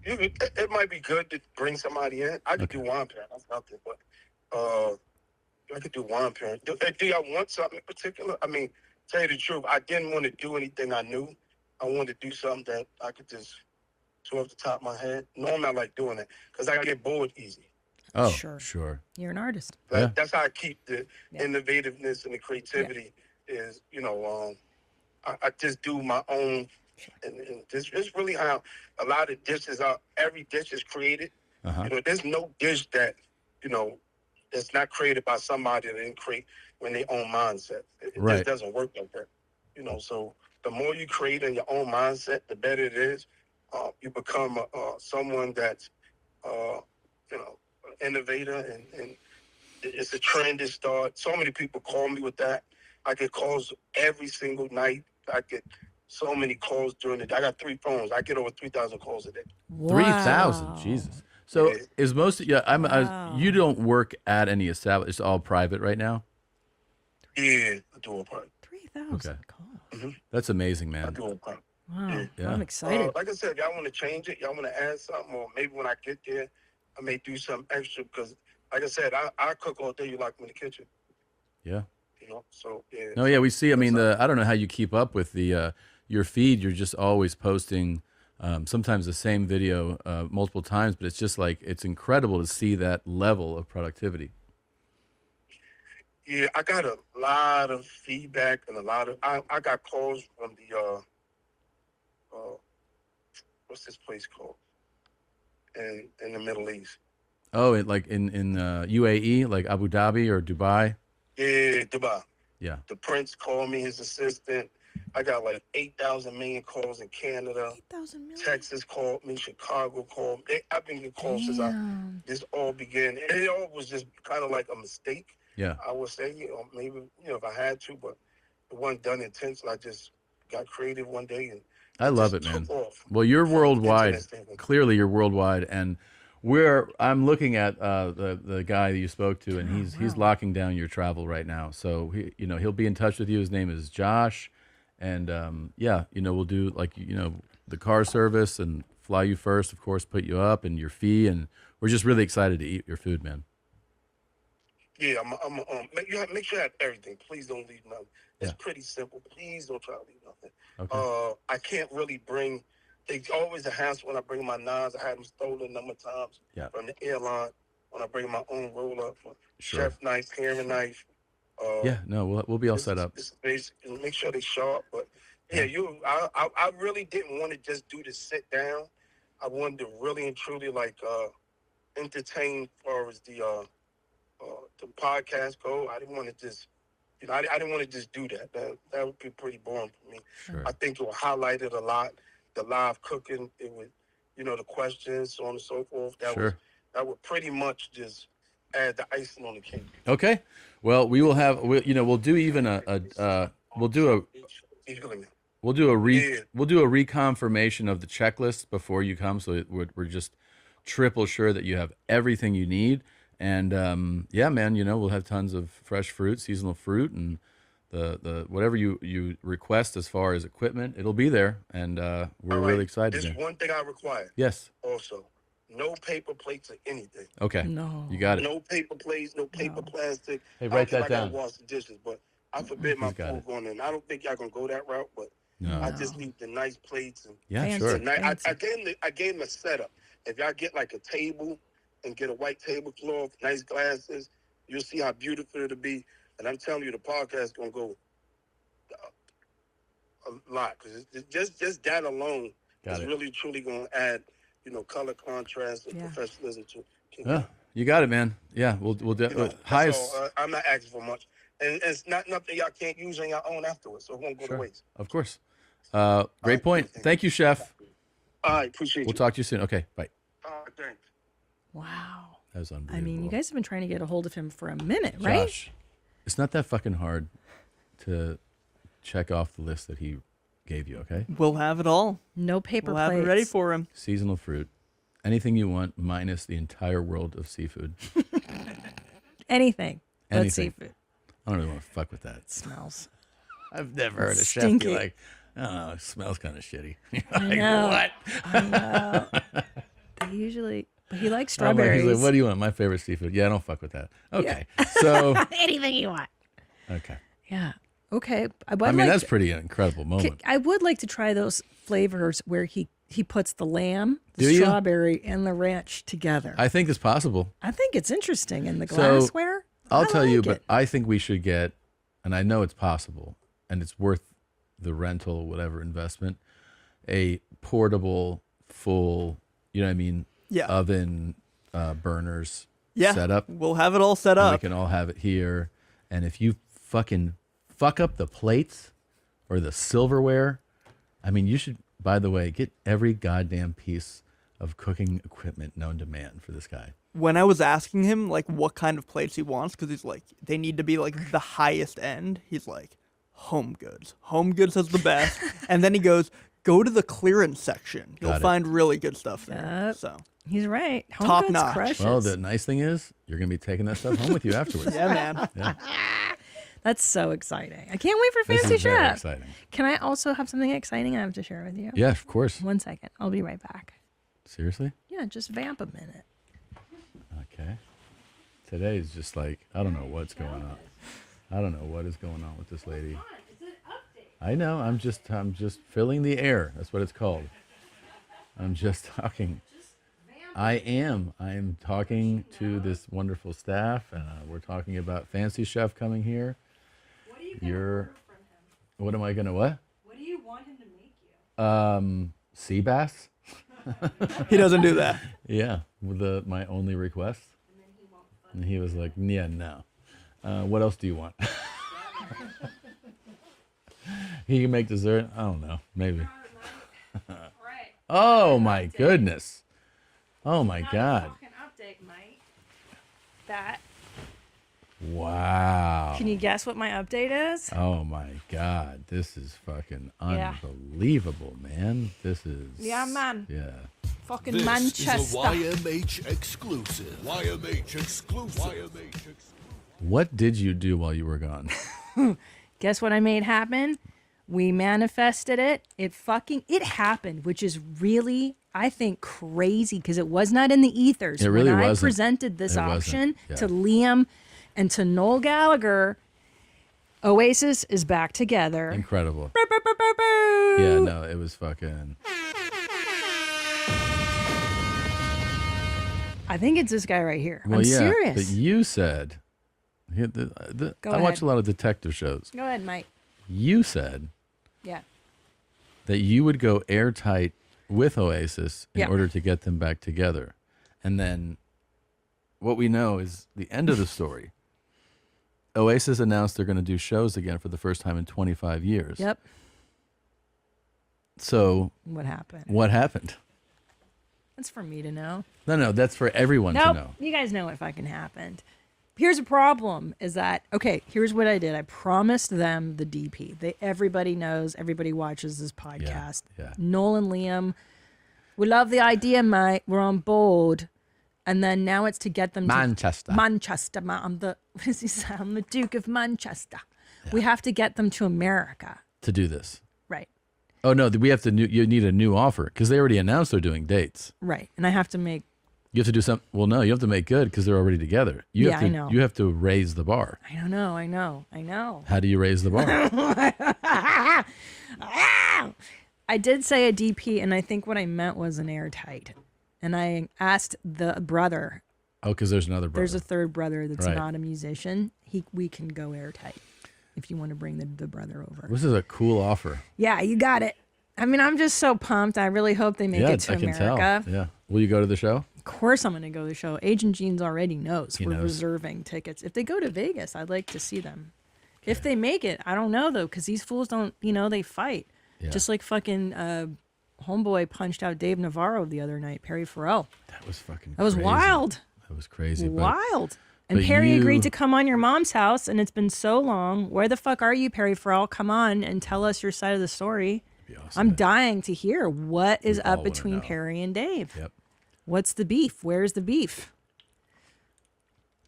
It might be good to bring somebody in. I could do wine pairing. That's nothing, but I could do wine pairing. Do y'all want something in particular? I mean, tell you the truth, I didn't want to do anything I knew. I wanted to do something that I could just do off the top of my head. Normally, I like doing it because I get bored easy. Oh, Sure. sure. You're an artist. Yeah. That's how I keep the innovativeness and the creativity. Is I just do my own, and this is really how a lot of dishes are. Every dish is created. Uh-huh. There's no dish that that's not created by somebody that didn't create when their own mindset. It Right. just doesn't work like that. So the more you create in your own mindset, the better it is. You become someone that's innovator, and it's a trend that starts. So many people call me with that. I get calls every single night. I get so many calls during the day. I got 3 phones. I get over 3,000 calls a day. 3,000. Jesus. So Yeah. is most of you don't work at any establishment. It's all private right now? Yeah, I do a part. 3,000 Okay. calls. That's amazing, I man. do a part. Wow. Yeah. I'm excited. Like I said, y'all want to change it, y'all want to add something, or maybe when I get there, I may do something extra because, like I said, I cook all day. You like me in the kitchen, Yeah. So yeah. No, yeah, we see. I mean, I don't know how you keep up with the your feed. You're just always posting sometimes the same video multiple times, but it's just like it's incredible to see that level of productivity. Yeah, I got a lot of feedback and a lot of I got calls from the what's this place called in the Middle East? Oh, like in UAE, like Abu Dhabi or Dubai. Yeah, Dubai. Yeah. The Prince called me, his assistant. I got like 8,000 million calls in Canada. 8,000 million. Texas called me. Chicago called me. I've been getting calls since this all began. And it all was just kind of like a mistake. Yeah. I would say, maybe, if I had to, but it wasn't done intentionally. I just got creative one day and I love it, just man. took off. Well, you're worldwide. Internet standpoint. Clearly, you're worldwide, and I'm looking at the guy that you spoke to, and he's locking down your travel right now. So he'll be in touch with you. His name is Josh, and we'll do the car service and fly you first, of course, put you up and your fee, and we're just really excited to eat your food, man. Yeah, make sure you have everything. Please don't leave nothing. It's Yeah. pretty simple. Please don't try to leave nothing. Okay. I can't really bring. It's always a hassle when I bring my knives. I had them stolen a number of times from the airline. When I bring my own roll up, chef knife, paring knife. We'll be all set up. It's basic. Make sure they sharp. But I really didn't want to just do the sit down. I wanted to really and truly entertain as far as the podcast go. I didn't want to just, I didn't want to just do that. That would be pretty boring for me. Sure. I think it will highlight it a lot. The live cooking, it would, the questions, so on and so forth. That would pretty much just add the icing on the cake. Okay. Well, we will have we'll do even we'll do We'll do a Yeah. we'll do a reconfirmation of the checklist before you come, so we're just triple sure that you have everything you need. And yeah, man, we'll have tons of fresh fruit, seasonal fruit, and the whatever you request as far as equipment, it'll be there, and we're really excited. There's man. one thing I require. Yes. Also, no paper plates or anything. Okay. No. You got it. No paper plates, no paper plastic. Hey, I write don't that care if I down. gotta wash the dishes, but I forbid my He's got food it. going in. I don't think y'all gonna go that route, but No. I just need the nice plates and Yeah, Fancy. sure. I gave him a setup. If y'all get like a table and get a white tablecloth, nice glasses, you'll see how beautiful it'll be. And I'm telling you, the podcast is gonna go a lot, because just that alone Got is it. really truly gonna add, color contrast and Yeah. professionalism to. Yeah, you got it, man. Yeah, we'll do That's highest. all. I'm not asking for much, and it's not nothing y'all can't use on your own afterwards, so it won't go to waste. Of course. Great point. Thank you, Chef. All right, appreciate We'll you. talk to you soon. Okay, bye. All right, thanks. Wow. That was I unbelievable. mean, you guys have been trying to get a hold of him for a minute, right? Josh, it's not that fucking hard to check off the list that he gave you, okay? We'll have it all. No paper We'll have plates. it ready for him. Seasonal fruit, anything you want, minus the entire world of seafood. Anything but Anything. seafood. I don't really want to fuck with that. Smells. I've never heard a chef Stinky. be like, I don't know, it smells kind of shitty. I Like, know. what? I know. They usually, but he likes I'm like, strawberries. he's like, what do you want? My favorite seafood. Yeah, I don't fuck with that. Okay. So, Anything you want. okay. Yeah. Okay. I mean, that's pretty incredible moment. I would like to try those flavors where he puts the lamb, the Do you? strawberry, and the ranch together. I think it's possible. I think it's interesting in the So, glassware. I'll tell you, like but it. I think we should get, and I know it's possible, and it's worth the rental, whatever investment, a portable, full, you know what I mean, Yeah. oven, burners Yeah. setup. We'll have it all set And we up. can all have it here. And if you fucking fuck up the plates or the silverware, I mean, you should, by the way, get every goddamn piece of cooking equipment known to man for this guy. When I was asking him like what kind of plates he wants, because he's like, they need to be like the highest end. He's like, Home Goods. Home Goods has the best. And then he goes, go to the clearance section. You'll Got it. find really good stuff there. Yep. So He's right. Home Top Goods notch. crushes. Well, the nice thing is you're going to be taking that stuff home with you afterwards. yeah, man. Yeah. That's so exciting. I can't wait for This Fancy is very Chef. exciting. Can I also have something exciting I have to share with you? Yeah, of course. 1 second. I'll be right back. Seriously? Yeah, just vamp a minute. Okay. Today is just like, I don't know what's going on. I don't know what is going on with this lady. I know. I'm just filling the air. That's what it's called. I'm just talking. I am talking to this wonderful staff. We're talking about Fancy Chef coming here. What are you going to order from him? What am I gonna what? What do you want him to make you? Sea bass. He doesn't do that. Yeah, with my only request. And he was like, yeah, no. What else do you want? He can make dessert. I don't know. Maybe. Right. Oh my goodness. Oh my God. Fucking update, Mike. That. Wow. Can you guess what my update is? Oh my God. This is fucking Yeah. unbelievable, man. This is. Yeah, man. Yeah. Fucking This Manchester. is a YMH exclusive. YMH exclusive. What did you do while you were gone? Guess what I made happen? We manifested it. It happened, which is really, I think, crazy because it was not in the ethers. It really when I wasn't. presented this It wasn't. option Yeah. to Liam and to Noel Gallagher, Oasis is back together. Incredible. Boop, boop, boop, boop, boop. Yeah, no, it was fucking. I think it's this guy right here. Well, I'm yeah, serious. but you said. Go I watch ahead. a lot of detective shows. Go ahead, Mike. You said Yeah. that you would go airtight with Oasis in Yeah. order to get them back together. And then what we know is the end of the story. Oasis announced they're going to do shows again for the first time in 25 years. Yep. So What happened? what happened? That's for me to know. No, that's for everyone to Nope. know. You guys know what fucking happened. Here's a problem is that, okay, here's what I did. I promised them the DP. Everybody knows, everybody watches this podcast. Yeah. Noel and Liam, we love the idea, mate. We're on board. And then now it's to get them Manchester. to Manchester. I'm the Duke of Manchester. Yeah. We have to get them to America. To do this. Right. Oh, no, you need a new offer because they already announced they're doing dates. Right. And I have to make. You have to do something. Well, no, you have to make good because they're already together. I know. You have to raise the bar. I don't know. I know. How do you raise the bar? I did say a DP, and I think what I meant was an airtight. And I asked the brother. Oh, because there's another brother. There's a third brother that's Right. not a musician. We can go airtight if you want to bring the brother over. This is a cool offer. Yeah, you got it. I mean, I'm just so pumped. I really hope they make it to I can America. tell. Yeah. Will you go to the show? Of course I'm going to go to the show. Agent Jeans already knows. He We're knows. reserving tickets. If they go to Vegas, I'd like to see them. Okay. If they make it, I don't know, though, because these fools don't, they fight. Yeah. Just like fucking Homeboy punched out Dave Navarro the other night, Perry Farrell. That was fucking That was crazy. wild. That was crazy. Wild. And but Perry you- agreed to come on your mom's house, and it's been so long. Where the fuck are you, Perry Farrell? Come on and tell us your side of the story. Awesome. I'm dying to hear what is We all up wanna between know. Perry and Dave. Yep. What's the beef? Where's the beef?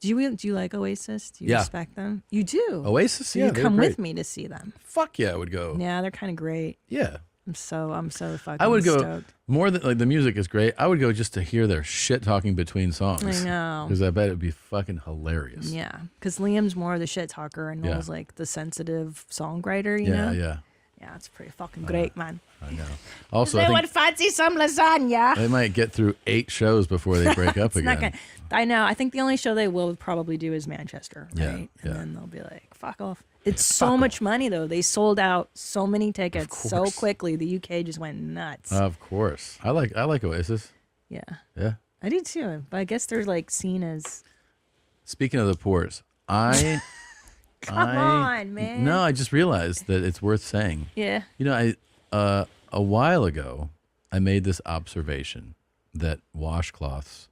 Do you like Oasis? Do you Yeah. respect them? You do. Oasis? So Yeah, you they're come great. with me to see them. Fuck yeah, I would go. Yeah, they're kind of great. Yeah. I'm so fucking I would go stoked. more than like the music is great. I would go just to hear their shit talking between songs. I know. Because I bet it'd be fucking hilarious. Yeah, because Liam's more the shit talker and Yeah. Noel's like the sensitive songwriter. You Yeah, know? yeah. Yeah, it's pretty fucking great, man. I know. Also, I They think would fancy some lasagna. they might get through 8 shows before they break up It's not again. gonna, I know. I think the only show they will probably do is Manchester, right? Yeah, And yeah. then they'll be like, fuck off. It's so much money, though. They sold out so many tickets so course. quickly. The UK just went nuts. Of course. I like Oasis. Yeah. Yeah. I do too. But I guess they're like seen as. Speaking of the pores, Come on, man. No, I just realized that it's worth saying. Yeah. A while ago, I made this observation that washcloths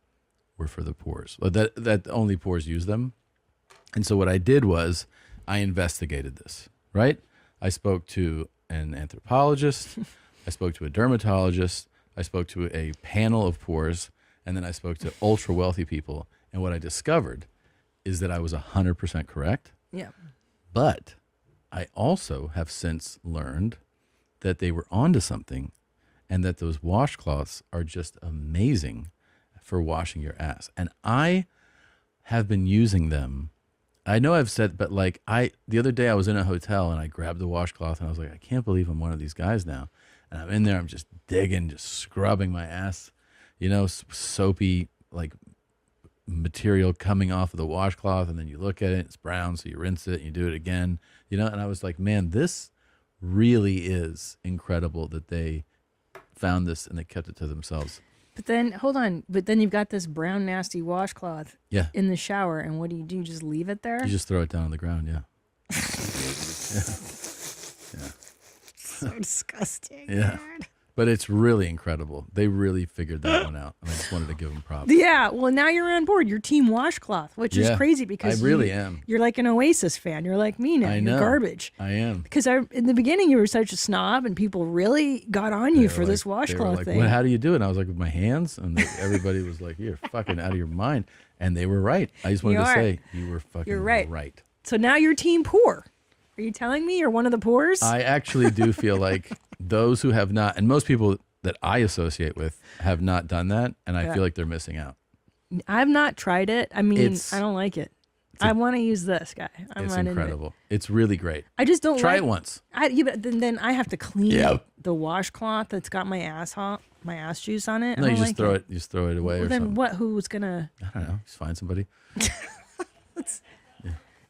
were for the pores. That only pores use them. And so what I did was I investigated this, right? I spoke to an anthropologist, I spoke to a dermatologist, I spoke to a panel of pores, and then I spoke to ultra wealthy people. And what I discovered is that I was 100% correct. Yeah. But I also have since learned that they were onto something and that those washcloths are just amazing for washing your ass. And I have been using them. I know I've said, but like the other day I was in a hotel and I grabbed the washcloth and I was like, I can't believe I'm one of these guys now. And I'm in there, I'm just digging, just scrubbing my ass, soapy, like material coming off of the washcloth, and then you look at it, it's brown, so you rinse it and you do it again, and I was like, man, this really is incredible that they found this and they kept it to themselves. But then, hold on. But then you've got this brown, nasty washcloth Yeah. in the shower. And what do? You just leave it there? You just throw it down on the ground. Yeah. So disgusting. Yeah. God. But it's really incredible. They really figured that one out, and I just wanted to give them props. Yeah, well, now you're on board. You're team washcloth, which is Yeah, crazy because I really am. You're like an Oasis fan. You're like me now. I You're know. garbage. I am. Because in the beginning, you were such a snob, and people really got on you for this They were washcloth like, thing. How do you do it? And I was like, with my hands, and everybody was like, you're fucking out of your mind. And they were right. I just wanted You to are. say you were fucking You're right. So now you're team poor. Are you telling me you're one of the poors? I actually do feel like those who have not, and most people that I associate with have not done that, and I Yeah. feel like they're missing out. I've not tried it. I mean, It's- I don't like it. I want to use this guy. I'm It's not into it. incredible. It's really great. I just don't Try like it once. But then I have to clean Yep. the washcloth that's got my ass juice on it. No, I you don't just like throw it. it. You just throw it away Well, or then something. what? Who's gonna? I don't know. Just find somebody.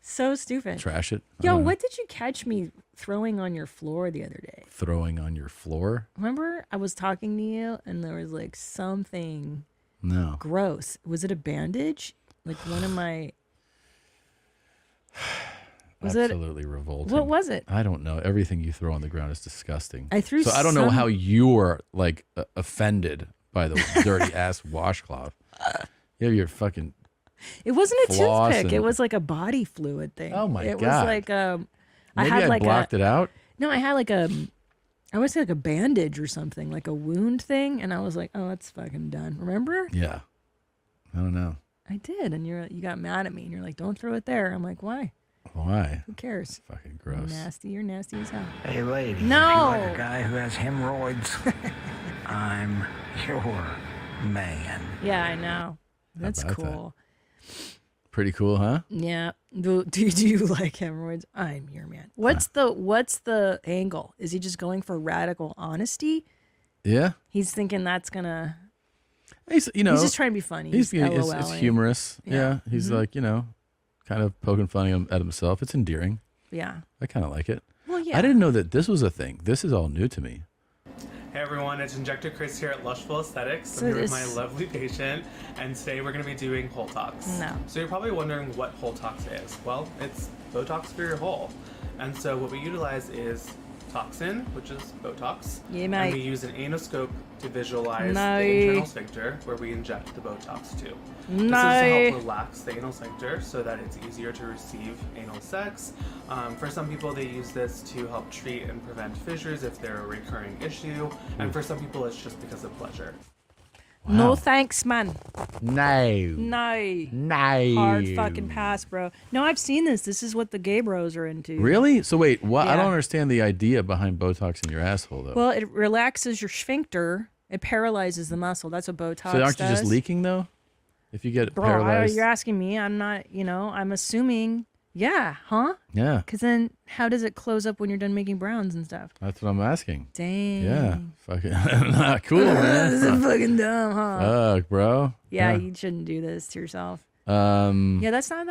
So stupid. Trash it. I Yo, don't know. what did you catch me throwing on your floor the other day? Throwing on your floor? Remember, I was talking to you, and there was like something No. gross. Was it a bandage? Like one of my. Was it? Absolutely revolting. What was it? I don't know. Everything you throw on the ground is disgusting. I threw So I don't know some- how you're offended by the dirty ass washcloth. You have your fucking It wasn't a toothpick. Flossing. It was like a body fluid thing. Oh, my it God. It was like Maybe I had I like blocked it out. No, I had like I would say like a bandage or something, like a wound thing, and I was like, oh, that's fucking done. Remember? Yeah. I don't know. I did, and you got mad at me, and you're like, don't throw it there. I'm like, why? Why? Who cares? Fucking gross. Nasty. You're nasty as hell. Hey, ladies, No. if you like a guy who has hemorrhoids, I'm your man. Yeah, I know. That's about cool. Pretty cool, huh? Yeah. Do you like hemorrhoids? I'm your man. What's the angle? Is he just going for radical honesty? Yeah. He's thinking that's gonna. He's just trying to be funny. It's LOL-ing. humorous. Yeah. Yeah. He's like, kind of poking fun at himself. It's endearing. Yeah. I kind of like it. Well, yeah. I didn't know that this was a thing. This is all new to me. Hey everyone, it's Injector Chris here at Lushful Aesthetics. So I'm here with my lovely patient, and today we're going to be doing Holtox. No. So you're probably wondering what Holtox is. Well, it's Botox for your hole. And so what we utilize is toxin, which is Botox. Yeah, and mate. we use an anoscope to visualize No. the internal sphincter where we inject the Botox to. This is to No. help relax the anal sphincter so that it's easier to receive anal sex. For some people, they use this to help treat and prevent fissures if they're a recurring issue. And for some people, it's just because of pleasure. No thanks, man. No. No. No. Hard fucking pass, bro. No, I've seen this. This is what the gay bros are into. Really? So wait, what? I Yeah. don't understand the idea behind Botox in your asshole, though. Well, it relaxes your sphincter. It paralyzes the muscle. That's what Botox so aren't does. you just leaking though? If you get Bro, paralyzed. you're asking me. I'm not, I'm assuming. Yeah, huh? Yeah, Because then how does it close up when you're done making browns and stuff? that's what I'm asking. Dang. Yeah, fucking not cool, This man. is fucking dumb, huh? Fuck, bro. Yeah, you shouldn't do this to yourself. Um. Yeah, that's not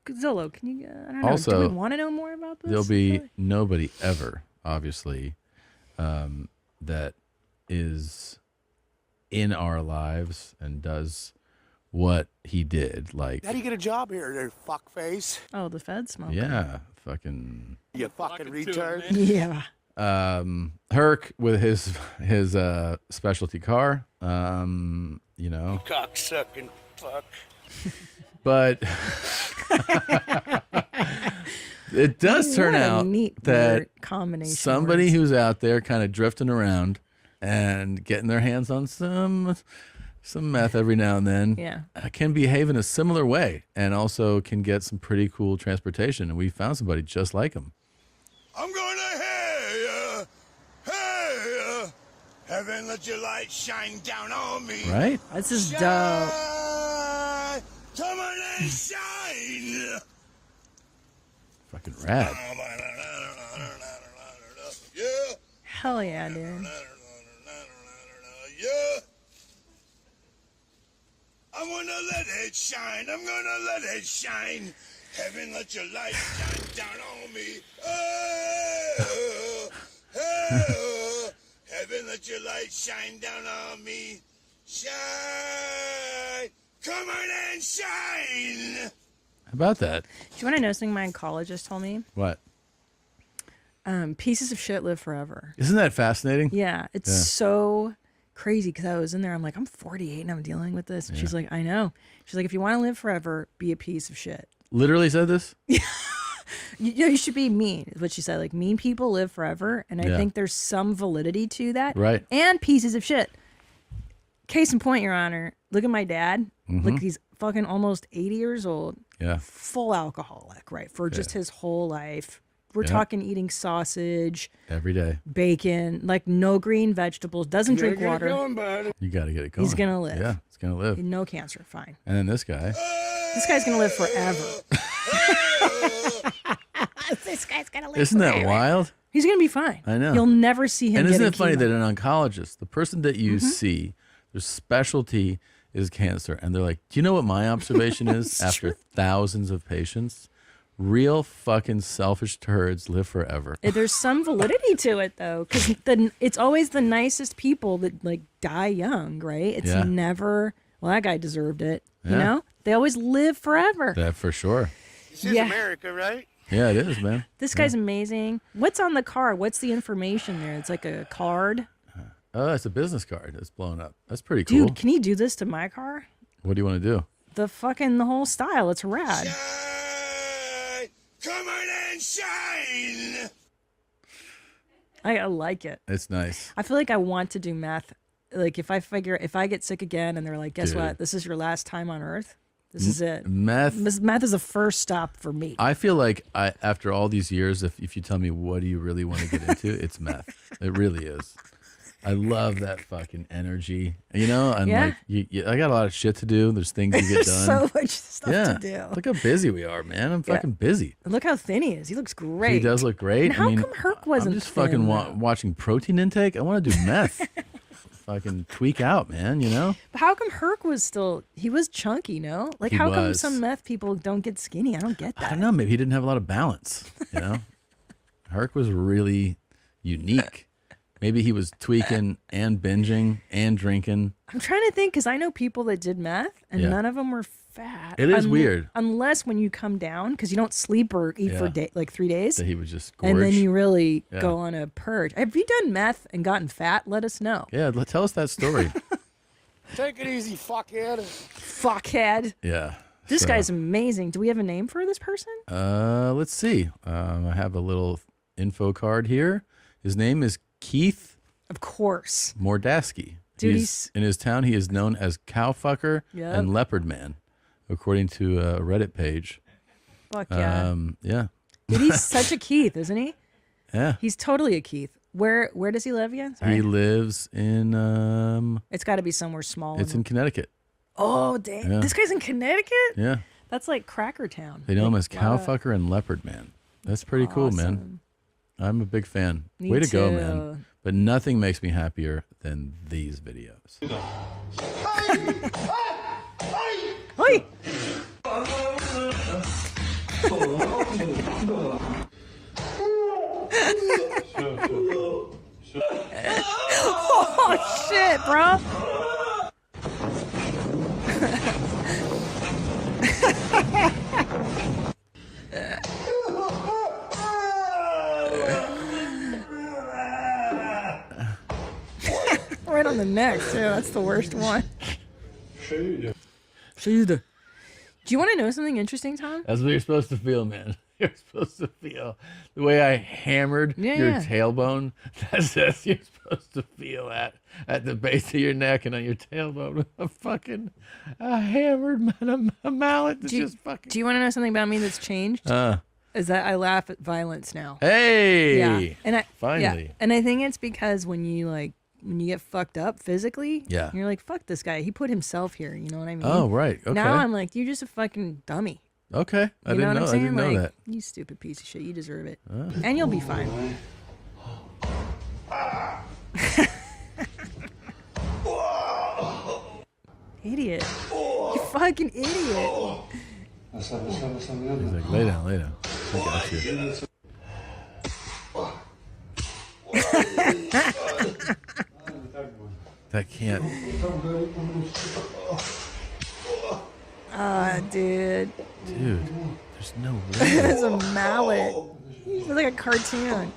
Zolo, can you, I don't know, Also, do we want to know more about this? There'll be nobody ever, obviously, that is in our lives and does what he did. Like, How do you get a job here, there, fuckface? Oh, the Fed smoke. yeah, fucking. You fucking retard. Yeah. Herc with his specialty car. Cocksucking fuck. But it does turn What a out neat that word combination somebody words. who's out there kind of drifting around and getting their hands on some meth every now and then Yeah. can behave in a similar way and also can get some pretty cool transportation. And we found somebody just like him. I'm gonna hey ya, heaven let your light shine down on me. Right? This is dope. Shine, come on and shine. Fucking rad. Yeah, Hell yeah, dude. yeah. I'm gonna let it shine. I'm gonna let it shine. Heaven, let your light shine down on me. Oh, oh, heaven, let your light shine down on me. Shine. Come on and shine. How about that? Do you want to know something my oncologist told me? What? Pieces of shit live forever. Isn't that fascinating? Yeah, it's so crazy because I was in there. I'm like, I'm 48 and I'm dealing with this. And she's like, I know. She's like, if you want to live forever, be a piece of shit. Literally said this? You should be mean, is what she said. Like, mean people live forever. And I Yeah. think there's some validity to that. Right. And pieces of shit. Case in point, Your Honor, look at my dad. Look, he's fucking almost 80 years old. Yeah. Full alcoholic, right? For just his whole life. We're Yeah. talking eating sausage, Every day. bacon, like no green vegetables, doesn't drink water. You got to get it going. He's gonna live. Yeah, he's going to live. No cancer, fine. And then this guy. This guy's gonna live forever. This guy's gonna live Isn't that forever. wild? He's gonna be fine. I know. You'll never see him. And isn't getting it funny chemo. that an oncologist, the person that you see, their specialty is cancer, and they're like, do you know what my observation is after thousands of patients? Real fucking selfish turds live forever. There's some validity to it though, because it's always the nicest people that like die young, right? It's Yeah. never. Well, that guy deserved it. You Yeah. know, they always live forever. That for sure. This is Yeah. America, right? Yeah, it is, man. This guy's amazing. What's on the card? What's the information there? It's like a card. Oh, it's a business card that's blown up. That's pretty cool. Dude, can you do this to my car? What do you want to do? the whole style. It's rad. Shine! Come on and shine! I like it. It's nice. I feel like I want to do meth. Like if I get sick again and they're like, guess Dude. what? This is your last time on Earth. This is it. Meth. Meth is the first stop for me. I feel like after all these years, if you tell me what do you really want to get into, it's meth. It really is. I love that fucking energy, and Yeah. like I got a lot of shit to do. There's things to get There's done. so much stuff to do. Look how busy we are, man. I'm fucking busy. And look how thin he is. He looks great. He does look great. And how come Herc wasn't I'm just thin, fucking though? watching protein intake. I want to do meth. Fucking tweak out, man. But how come Herc was he was chunky, no? Like He how come was. some meth people don't get skinny? I don't get that. I don't know. Maybe he didn't have a lot of balance. Herc was really unique. Maybe he was tweaking and binging and drinking. I'm trying to think because I know people that did meth and Yeah. none of them were fat. It is weird. Unless when you come down because you don't sleep or eat for like 3 days. That he was just gorge. And then you really Yeah. go on a purge. Have you done meth and gotten fat? Let us know. Yeah, tell us that story. Take it easy, fuckhead. Fuckhead. Yeah. This so, guy's amazing. Do we have a name for this person? Let's see. I have a little info card here. His name is Keith Of course. Mordaski. Dude, In his town, he is known as Cowfucker Yep. and Leopard Man, according to a Reddit page. Fuck yeah. Yeah. Dude, he's such a Keith, isn't he? Yeah. He's totally a Keith. Where does he live again? Sorry. He lives in It's got to be somewhere small. it's in Connecticut. Oh, dang. Yeah. This guy's in Connecticut? Yeah. That's like Cracker Town. They know him as Wow. Cowfucker and Leopard Man. That's pretty cool, man. Awesome. I'm a big fan. Me Way to go, too. man. But nothing makes me happier than these videos. Oi! Oh, shit, bro. Right on the neck, too. That's the worst one. Food. Do you want to know something interesting, Tom? That's what you're supposed to feel, man. You're supposed to feel the way I hammered your Yeah. tailbone. That's you're supposed to feel at the base of your neck and on your tailbone with a hammered a mallet. That's just fucking. Do you want to know something about me that's changed? Is that I laugh at violence now. Hey, Yeah, and finally. yeah. And I think it's because when you get fucked up physically, Yeah. you're like, fuck this guy. He put himself here. You know what I mean? Oh, right. Okay. Now I'm like, you're just a fucking dummy. Okay, I You didn't know what know. I'm I saying? didn't know Like, that. you stupid piece of shit. You deserve it, and you'll be fine. Idiot! You fucking idiot! He's like, lay down, lay down. I got you. That can't. Ah, dude. Dude, there's no way. It's a mallet. It's like a cartoon.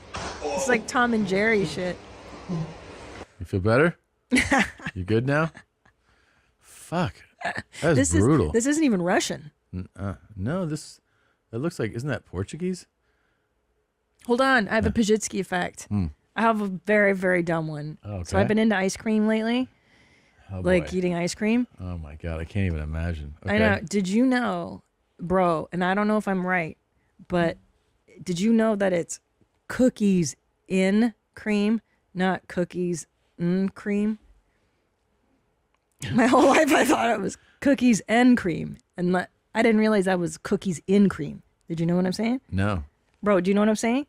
It's like Tom and Jerry shit. You feel better? You good now? Fuck. That is brutal. This isn't even Russian. No, it looks like, isn't that Portuguese? Hold on, I have a pazsitzky effect. I have a very, very dumb one. Okay. So I've been into ice cream lately, Oh, like boy. eating ice cream. Oh my God, I can't even imagine. Okay. I know. Did you know, bro, and I don't know if I'm right, but did you know that it's cookies in cream, not cookies in cream? My whole life I thought it was cookies and cream, and I didn't realize that was cookies in cream. Did you know what I'm saying? No. Bro, do you know what I'm saying?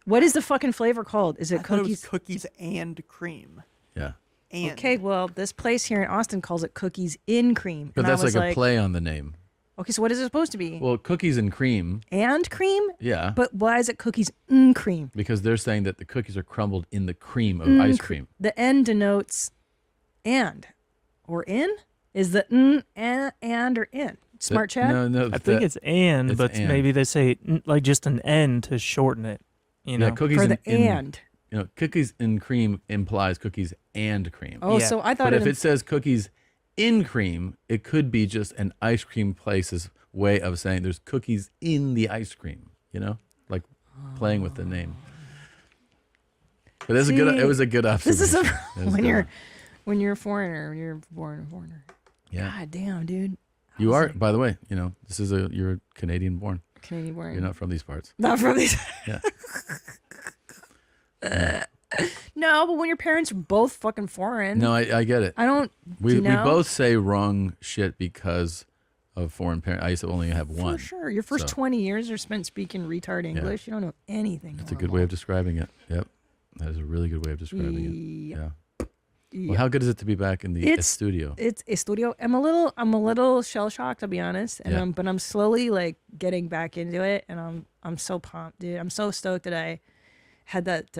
What is the fucking flavor called? Is it I thought it was cookies? cookies and cream. Yeah. And Okay, well, this place here in Austin calls it cookies in cream. But And I that's was like a play on the name. Okay, so what is it supposed to be? Well, cookies and cream. And cream? Yeah. But why is it cookies in cream? Because they're saying that the cookies are crumbled in the cream of ice cream. The N denotes and or in? Is the and or in? Smart chat? No. I think it's and, it's but and. maybe they say like just an N to shorten it. You know, Yeah, cookies For in, the in- and. You know, cookies in cream implies cookies and cream. Oh, Yeah. so I thought But if it it says cookies in cream, it could be just an ice cream place's way of saying there's cookies in the ice cream, like playing with the name. But it was a good observation. This is when you're a foreigner, when you're born a foreigner. Yeah. God damn, dude. You are, by the way, you're Canadian born. Canadian born. You're not from these parts. Not from these. Yeah. No, but when your parents are both fucking foreign. No, I get it. I don't. We both say wrong shit because of foreign parents. I used to only have one. For sure. Your first 20 years are spent speaking retard English. You don't know anything. That's a good way of describing it. Yep. That is a really good way of describing it. Yeah. Well, how good is it to be back in the studio? It's a studio. I'm a little shell shocked, to be honest, and but I'm slowly like getting back into it, and I'm so pumped, dude. I'm so stoked that I had that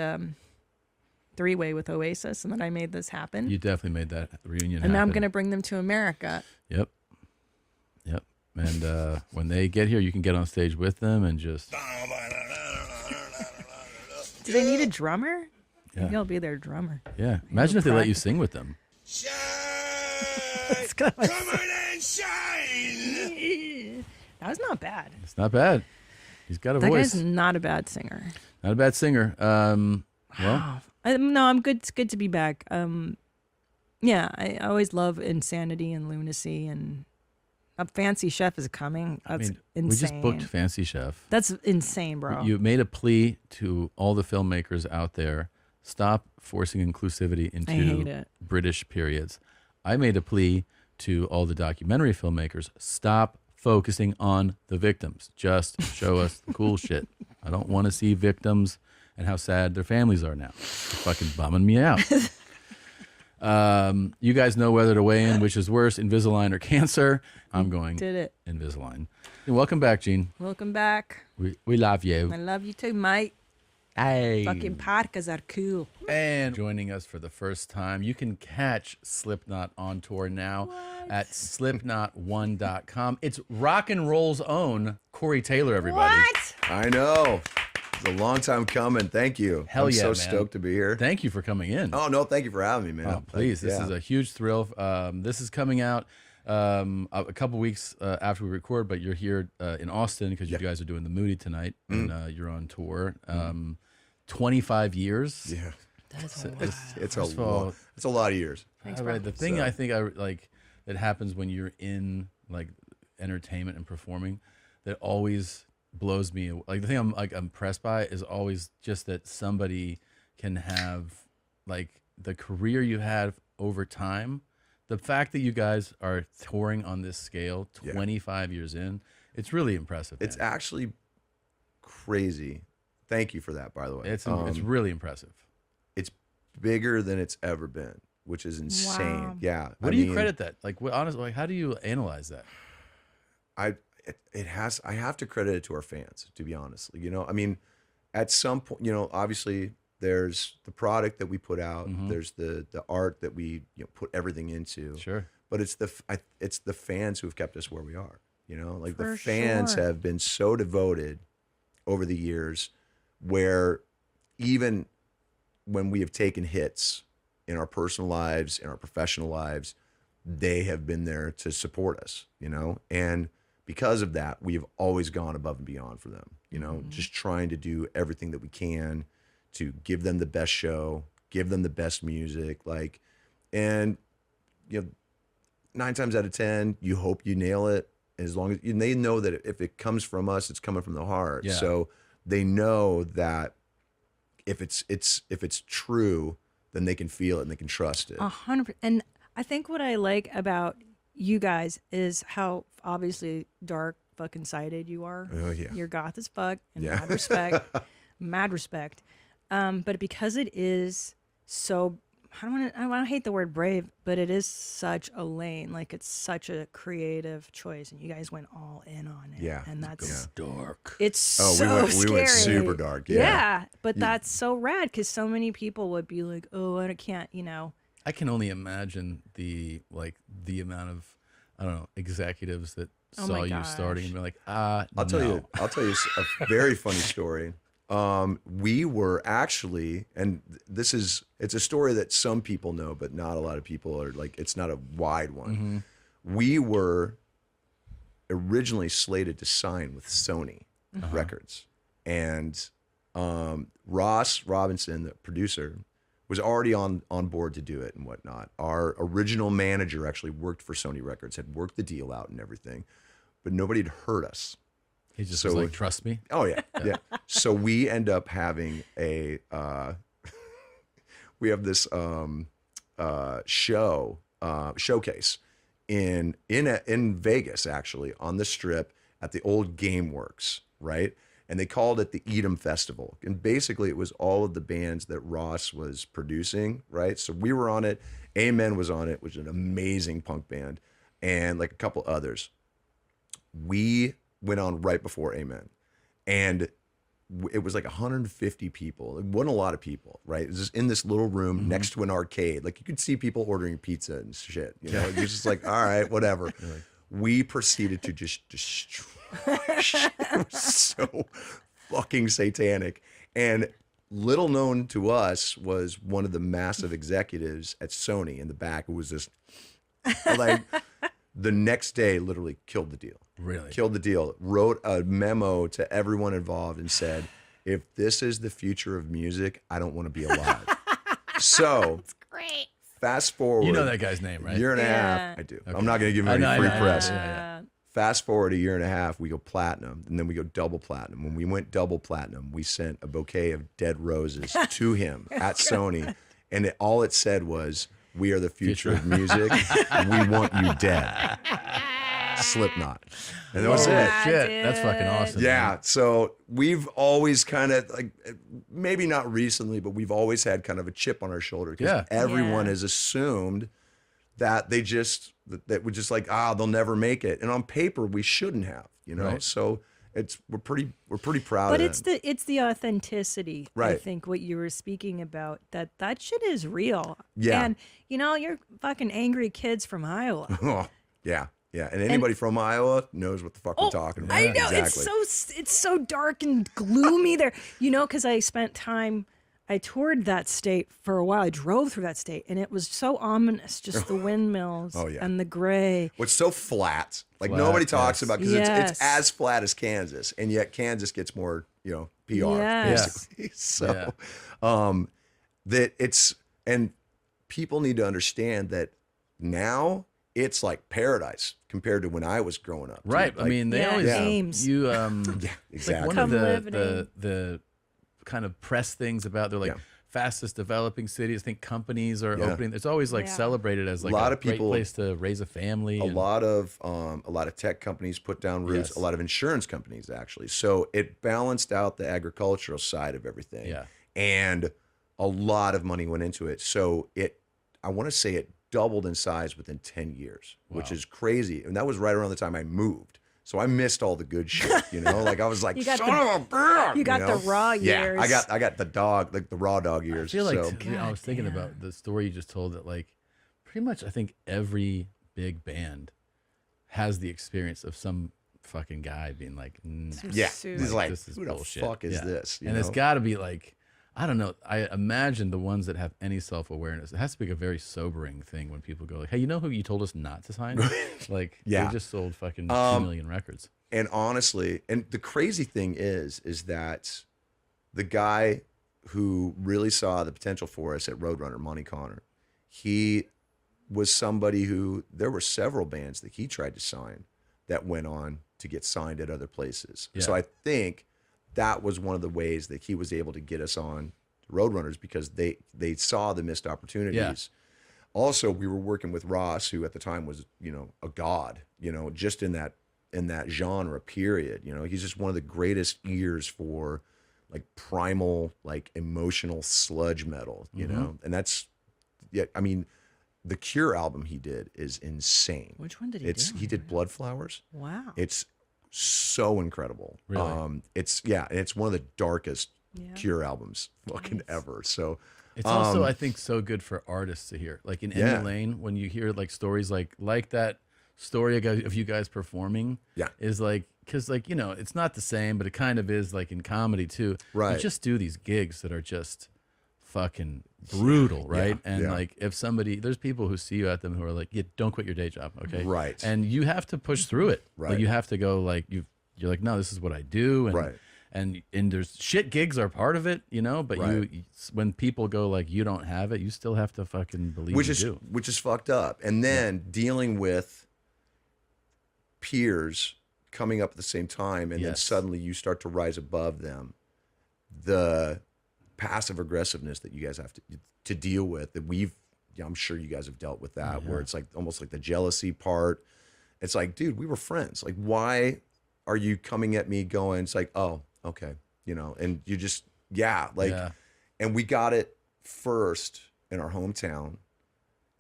3-way with Oasis, and that I made this happen. You definitely made that reunion and happen. now I'm gonna bring them to America. Yep. And when they get here, you can get on stage with them and just. Do they need a drummer? Yeah. Maybe I'll be their drummer. Yeah. Imagine if they let you sing with them. Come on and shine. That was not bad. It's not bad. He's got a that voice. That guy's not a bad singer. Not a bad singer. Well, no, I'm good. It's good to be back. Yeah, I always love insanity and lunacy, and a Fancy Chef is coming. That's insane. We just booked Fancy Chef. That's insane, bro. You made a plea to all the filmmakers out there: stop forcing inclusivity into British periods. I made a plea to all the documentary filmmakers: stop focusing on the victims. Just show us the cool shit. I don't want to see victims and how sad their families are now. It's fucking bumming me out. You guys know whether to weigh in, which is worse, Invisalign or cancer. I'm going Invisalign. And welcome back, Gene. Welcome back. We love you. I love you too, mate. Hey. Fucking parkas are cool. And joining us for the first time, you can catch Slipknot on tour now at slipknot1.com. It's rock and roll's own Corey Taylor, everybody. What? I know. It's a long time coming. Thank you. I'm so stoked to be here. Thank you for coming in. Oh, no, thank you for having me, man. Oh, please. This is a huge thrill. This is coming out a couple weeks after we record, but you're here in Austin because you guys are doing the Moody tonight, and you're on tour. 25 years. Yeah. That's it's a lot of years. Thanks, the thing I think I like that happens when you're in like entertainment and performing that always blows me, like the thing I'm impressed by is always just that somebody can have like the career you had over time. The fact that you guys are touring on this scale 25 years in, it's really impressive. It's actually crazy. Thank you for that, by the way. It's really impressive. It's bigger than it's ever been, which is insane. Wow. Yeah. What do you credit that? Like, honestly, like, how do you analyze that? I have to credit it to our fans, to be honest. You know, I mean, at some point, you know, obviously there's the product that we put out, there's the art that we put everything into. Sure. But it's the fans who have kept us where we are. You know, like For the fans sure. have been so devoted over the years, where even when we have taken hits in our personal lives, in our professional lives, they have been there to support us. You know, and because of that, we've always gone above and beyond for them, you know, just trying to do everything that we can to give them the best show, give them the best music, like, and, 9 times out of 10, you hope you nail it, as long as they know that if it comes from us, it's coming from the heart. Yeah. So they know that if it's true, then they can feel it and they can trust it. 100%. And I think what I like about you guys is how obviously dark fucking sided you are. Oh yeah. You're goth as fuck and Yeah. mad respect. But because it is so, I don't hate the word brave, but it is such a lane. Like it's such a creative choice, and you guys went all in on it. Yeah. And that's dark. It's Oh, so we scary. went super dark. Yeah. But that's so rad because so many people would be like, oh, I can't, I can only imagine the amount of, I don't know, executives that Oh saw my you gosh. starting and be like, I'll tell you a very funny story. We were actually, and it's a story that some people know, but not a lot of people are like, it's not a wide one. We were originally slated to sign with Sony Records, and Ross Robinson, the producer, was already on board to do it and whatnot. Our original manager actually worked for Sony Records, had worked the deal out and everything, but nobody had heard us. He just was like, trust me. Oh yeah, yeah. So we end up having we have this showcase in Vegas, actually, on the Strip at the old Game Works, right? And they called it the Edom Festival. And basically it was all of the bands that Ross was producing, right? So we were on it. Amen was on it, which is an amazing punk band, and like a couple others. We went on right before Amen. And it was like 150 people. It wasn't a lot of people, right? It was just in this little room next to an arcade. Like you could see people ordering pizza and shit. You know, you're just like, all right, whatever. We proceeded to just destroy. It was so fucking satanic. And little known to us was one of the massive executives at Sony in the back who was just like, the next day literally killed the deal. Really? Killed the deal. Wrote a memo to everyone involved and said, if this is the future of music, I don't want to be alive. So, That's great. Fast forward. You know that guy's name, right? Year and a half. I do. Okay. I'm not going to give him any free press. Yeah. Fast forward a year and a half, we go platinum, and then we go double platinum. When we went double platinum, we sent a bouquet of dead roses to him at Sony, and all it said was, "We are the future of music. We want you dead." Slipknot, and that was it. Shit, that's fucking awesome. Yeah, man. so we've always kind of like, maybe not recently, but we've always had kind of a chip on our shoulder because everyone has assumed that that we're just like, they'll never make it, and on paper we shouldn't have, you know. Right. So we're pretty proud But of them. it's the authenticity. I Right. think what you were speaking about, that shit is real. Yeah. And you know, you're fucking angry kids from Iowa. Oh, yeah. Yeah, and anybody from Iowa knows what the fuck we're talking about. I know, Exactly. it's so dark and gloomy there. You know, because I toured that state for a while. I drove through that state, and it was so ominous. Just the windmills and the gray. What's so flat? Like Flat, nobody talks yes. about, because it's as flat as Kansas, and yet Kansas gets more, PR. Yes. Basically. So that it's, and people need to understand that now it's like paradise compared to when I was growing up. Right. Like, I mean, they always Ames. you exactly. Like one Come of live in the kind of press things about, they're like fastest developing cities. I think companies are opening. It's always like celebrated as like a lot of people, great place to raise a family. A lot of tech companies put down roots. Yes. A lot of insurance companies actually. So it balanced out the agricultural side of everything. Yeah. And a lot of money went into it. So I want to say it doubled in size within 10 years, which is crazy. And that was right around the time I moved. So I missed all the good shit, Like I was like, son of a bitch. You got the raw years. Yeah, I got the dog, like the raw dog years. I feel like so. I was thinking about the story you just told, that like pretty much I think every big band has the experience of some fucking guy being like, he's like, this is who bullshit. the fuck is this? And it's got to be like, I don't know. I imagine the ones that have any self-awareness, it has to be a very sobering thing when people go like, hey, you know who you told us not to sign? Like, they just sold fucking 2 million records. And honestly, and the crazy thing is that the guy who really saw the potential for us at Roadrunner, Monty Connor, he was somebody who, there were several bands that he tried to sign that went on to get signed at other places. Yeah. So I think that was one of the ways that he was able to get us on Roadrunners, because they saw the missed opportunities. Yeah. Also, we were working with Ross, who at the time was, a god, just in that genre period. He's just one of the greatest ears for like primal, like emotional sludge metal, and that's, I mean, the Cure album he did is insane. Which one did he do? He did Blood Flowers. Wow. It's so incredible. Really? It's one of the darkest Cure albums fucking ever. So it's also, I think, so good for artists to hear. Like in Emily Lane, when you hear like stories like that story of you guys performing. Yeah. Is like, because like, you know, it's not the same, but it kind of is like in comedy too. Right. You just do these gigs that are just fucking brutal, right? And like if somebody, there's people who see you at them who are like, don't quit your day job, okay? Right. And you have to push through it. Right. Like you have to go like, you're like, no, this is what I do. And, right. And there's shit gigs are part of it, you know, but Right. when people go like, you don't have it, you still have to fucking believe you do. Which is fucked up. And then dealing with peers coming up at the same time, and then suddenly you start to rise above them. The passive aggressiveness that you guys have to deal with, that I'm sure you guys have dealt with that, where it's like almost like the jealousy part. It's like, dude, we were friends. Like, why are you coming at me going, it's like, oh, okay, you know, and you just, and we got it first in our hometown.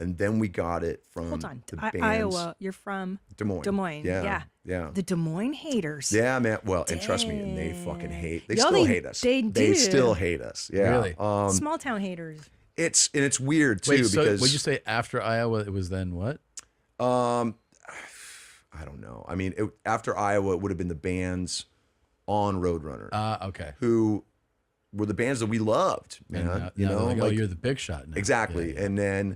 And then we got it from Hold on. the bands. Iowa. You're from Des Moines. Des Moines. Yeah. The Des Moines haters. Yeah, man. Well, and trust me, and they fucking hate. They Yo, still hate us. They do. They still hate us. Yeah. Really? Small town haters. It's weird too. Wait, so because would you say after Iowa it was then what? I don't know. I mean, after Iowa, it would have been the bands on Roadrunner. Okay. Who were the bands that we loved, man. And you know, like, oh, you're the big shot now. Exactly. Yeah. And then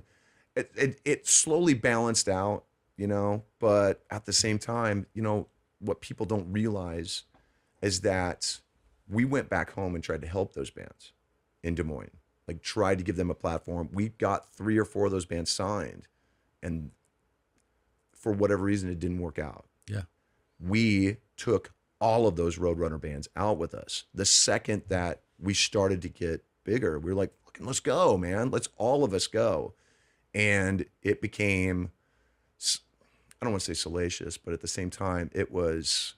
it slowly balanced out, you know, but at the same time, you know, what people don't realize is that we went back home and tried to help those bands in Des Moines, like tried to give them a platform. We got 3 or 4 of those bands signed, and for whatever reason, it didn't work out. Yeah. We took all of those Roadrunner bands out with us. The second that we started to get bigger, we were like, fucking, let's go, man. Let's all of us go. And it became, I don't want to say salacious, but at the same time, it was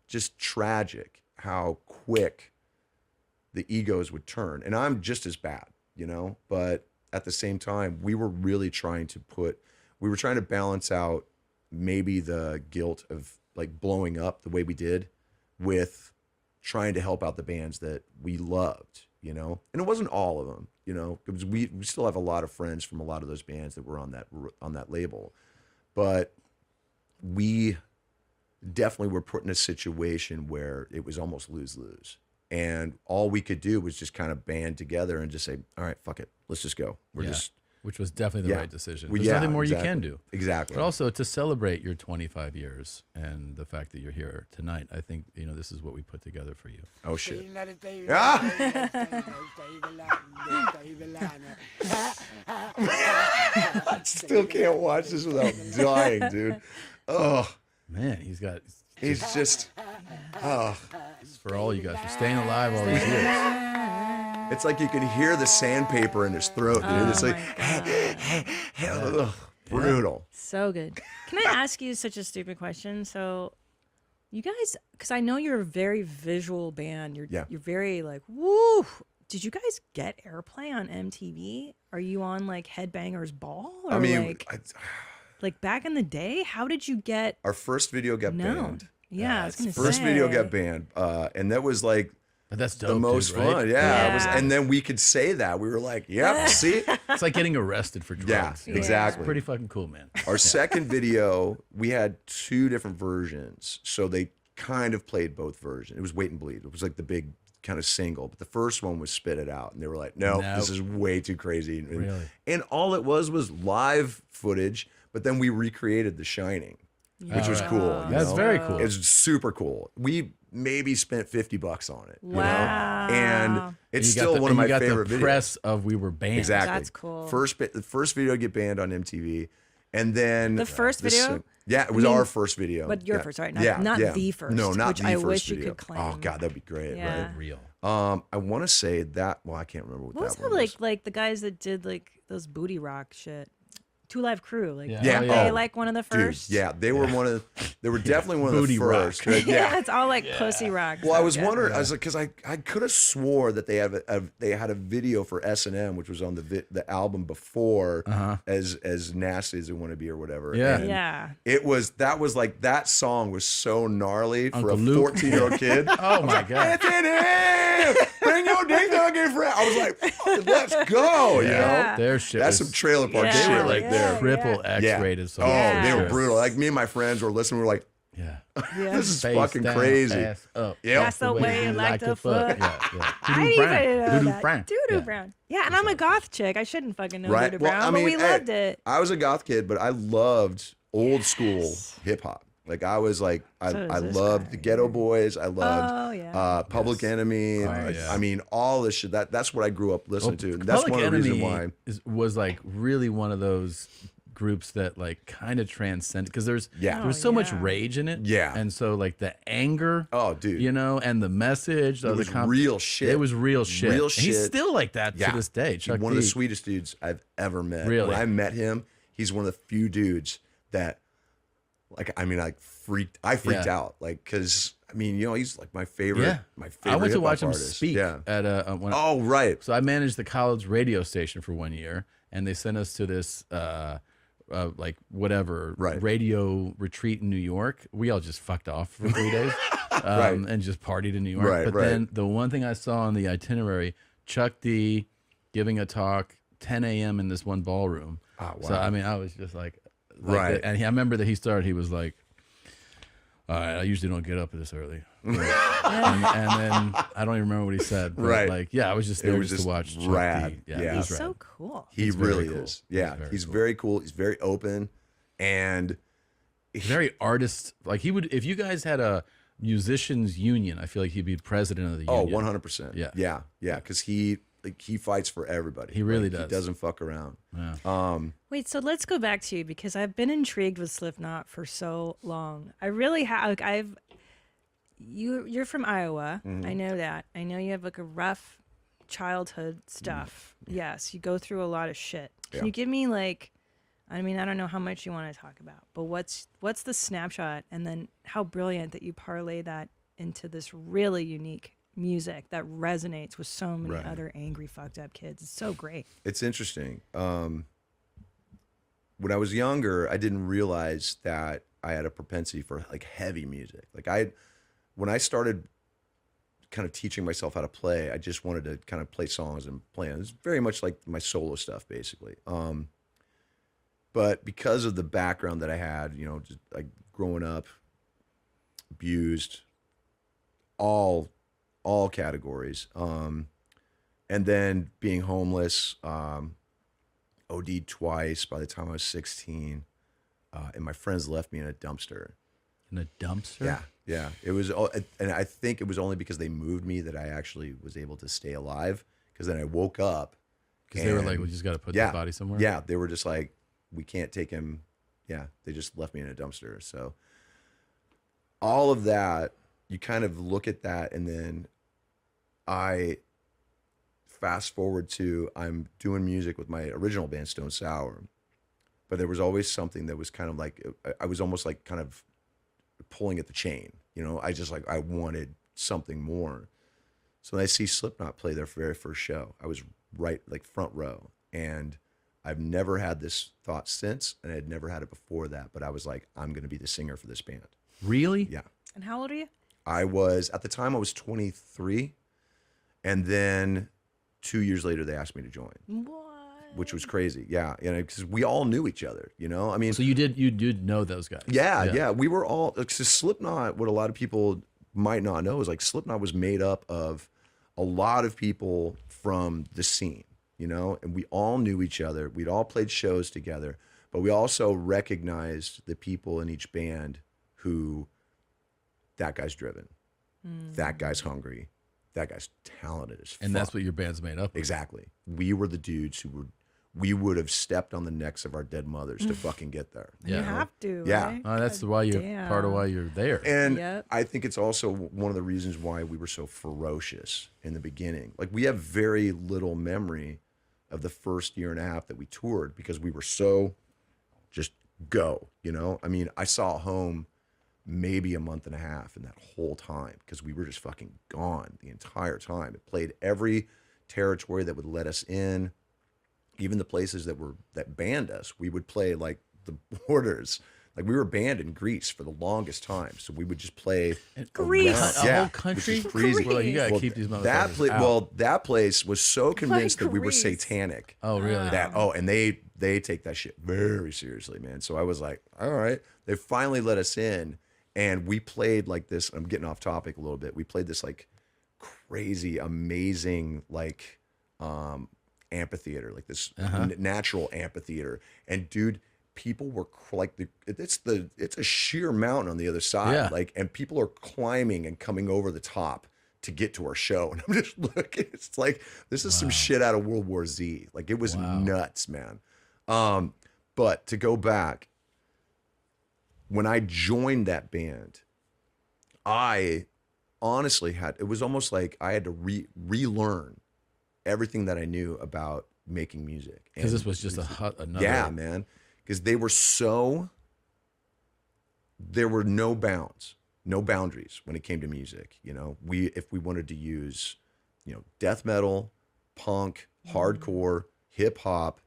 just tragic how quick the egos would turn. And I'm just as bad, you know, but at the same time, we were really trying to balance out maybe the guilt of like blowing up the way we did with trying to help out the bands that we loved, you know. And it wasn't all of them, you know, because we still have a lot of friends from a lot of those bands that were on that label, but we definitely were put in a situation where it was almost lose-lose, and all we could do was just kind of band together and just say, all right, fuck it, let's just go. Which was definitely the right decision. There's Yeah, nothing more exactly. you can do. Exactly. But also to celebrate your 25 years and the fact that you're here tonight, I think, you know, this is what we put together for you. Oh, shit. I still can't watch this without dying, dude. Oh. Man, he's just, for all you guys, for staying alive all these years. It's like you can hear the sandpaper in his throat, dude. It's like, brutal. So good. Can I ask you such a stupid question? So, you guys, because I know you're a very visual band. You're very like, woo. Did you guys get airplay on MTV? Are you on like Headbangers Ball? Or I mean, like back in the day, how did you get our first video got banned? Yeah, I was gonna first say. video got banned, and that was like but that's dope, the most dude, right? fun. Yeah, it was, and then we could say that we were like, "Yep, see." It's like getting arrested for drugs. Yeah, exactly. It's pretty fucking cool, man. Our second video, we had 2 different versions, so they kind of played both versions. It was Wait and Bleed. It was like the big kind of single, but the first one was Spit It Out, and they were like, "No, this is way too crazy." Really? And all it was live footage, but then we recreated The Shining, which was cool. you That's know? very cool. It's super cool. We maybe spent $50 on it. Wow. You know? And it's You got still one of my got favorite the videos. press of we were banned. Exactly. That's cool. The first video get banned on MTV, and then The first video? Yeah, it was our first video. But your Yeah. first, right? Not the first. No, not which the I first wish video. you could claim. Oh God, that'd be great. Yeah. Right? Real. I want to say that. Well, I can't remember what What was that that one was. like the guys that did like those booty rock shit? 2 Live Crew, like Yeah. weren't Yeah. they Oh, like one of the Dude, first? yeah, they were one of. They were definitely one of the Booty rock. first. Right? Yeah, it's all like pussy rock. Well, I stuff, was yeah. wondering. I was like, because I could have swore that they had a video for S&M, which was on the album before, as nasty as they want to be or whatever. Yeah. And Yeah. that was like that song was so gnarly for Uncle a Luke. 14-year-old kid. Oh my God. It's in him. bring your ding dong friend. I was like, "Fuck, let's go, you know? Their shit That's was- some trailer park they shit were right like there. triple X-rated. So Oh, they were brutal. Like me and my friends were listening. We were like, this is Face fucking down, crazy. ass up. Yep. That's the way you like to fuck. Doo-doo Doo-doo Brown. Doo-doo Brown. Yeah, and I'm a goth chick. I shouldn't fucking know Right. Doo-doo Well, Brown, I but mean, we hey, loved it. I was a goth kid, but I loved old school hip hop. Like I was like, I loved the Ghetto Boys. I loved Public Enemy. I mean, all this shit. That's what I grew up listening to. And that's Public one of the reasons Enemy why. was like really one of those groups that like kind of transcend because there was so much rage in it. Yeah. And so like the anger. Oh, dude. You know, and the message. It was real shit. It was real shit. Real And shit. he's still like that to this day. He's Chuck one of the D. sweetest dudes I've ever met. Really? When I met him, he's one of the few dudes that, like, I mean, I freaked out, like, because I mean, you know, he's like my favorite. My favorite. I went to hip-hop watch him artist. speak at Oh, right. So I managed the college radio station for 1 year, and they sent us to this like whatever radio retreat in New York. We all just fucked off for 3 days, and just partied in New York. Right, but right. then the one thing I saw on the itinerary, Chuck D giving a talk 10 a.m. in this one ballroom. Oh, wow. So I mean, I was just like Right. and I remember that he started. He was like, "All right, I usually don't get up this early." and then I don't even remember what he said. But Right. Like, yeah, I was just there It was just to just watch Chuck rad. D. Yeah. It was He's rad. So cool. He He's very really cool. is. Yeah, He's very cool. He's very open, and very artist. Like he would, if you guys had a musicians union, I feel like he'd be president of the oh, union. 100%. Yeah. yeah, because he fights for everybody. He really Like, does. He doesn't fuck around. Yeah. Wait, so let's go back to you because I've been intrigued with Slipknot for so long. I really have. Like you're from Iowa. I know that. I know you have like a rough childhood stuff. Yes, you go through a lot of shit. Can you give me like, I mean, I don't know how much you want to talk about, but what's the snapshot, and then how brilliant that you parlay that into this really unique music that resonates with so many other angry, fucked up kids. It's so great. It's interesting. When I was younger, I didn't realize that I had a propensity for like heavy music. Like when I started kind of teaching myself how to play, I just wanted to kind of play songs and play. It's very much like my solo stuff, basically. But because of the background that I had, you know, just like growing up, abused, all categories, and then being homeless, OD'd twice by the time I was 16, and my friends left me in a dumpster. In a dumpster? Yeah. It was, and I think it was only because they moved me that I actually was able to stay alive. Because then I woke up. Because they were like, "We just got to put this body somewhere." Yeah, they were just like, "We can't take him." Yeah, they just left me in a dumpster. So all of that, you kind of look at that, and then I fast forward to I'm doing music with my original band Stone Sour, but there was always something that was kind of like I was almost like kind of pulling at the chain, you know. I wanted something more. So when I see Slipknot play their very first show, I was right like front row, and I've never had this thought since, and I had never had it before that. But I was like, I'm going to be the singer for this band. Really? Yeah. And how old are you? I was at the time I was 23, and then 2 years later they asked me to join. What? Which was crazy. Yeah, you know, because we all knew each other. You know, I mean, So you did know those guys? yeah. We were all because Slipknot. What a lot of people might not know is like Slipknot was made up of a lot of people from the scene. You know, and we all knew each other. We'd all played shows together, but we also recognized the people in each band who, that guy's driven, that guy's hungry, that guy's talented as fuck. And that's what your band's made up of. Exactly. We were the dudes who we would have stepped on the necks of our dead mothers to fucking get there. You have to. Yeah. Right? That's why you're Damn. part of why you're there. And Yep. I think it's also one of the reasons why we were so ferocious in the beginning. Like we have very little memory of the first year and a half that we toured because we were so just go, you know? I mean, I saw Home maybe a month and a half in that whole time because we were just fucking gone the entire time. It played every territory that would let us in, even the places that banned us. We would play like the Borders, Like we were banned in Greece for the longest time, so we would just play Greece? around. A whole country? which is crazy. Well, you gotta keep these motherfuckers out. That place was so convinced that we were Greece? satanic. Oh, really? And they take that shit very seriously, man. So I was like, all right. They finally let us in, and we played like this. I'm getting off topic a little bit. We played this like crazy, amazing like amphitheater, like this natural amphitheater, and dude. People were it's a sheer mountain on the other side, and people are climbing and coming over the top to get to our show. And I'm just looking, it's like this is some shit out of World War Z. Like it was nuts, man. But to go back, when I joined that band, I honestly it was almost like I had to relearn everything that I knew about making music. Because this was just another. Yeah, man. Because there were no boundaries when it came to music. You know, if we wanted to use, death metal, punk, hardcore, hip hop,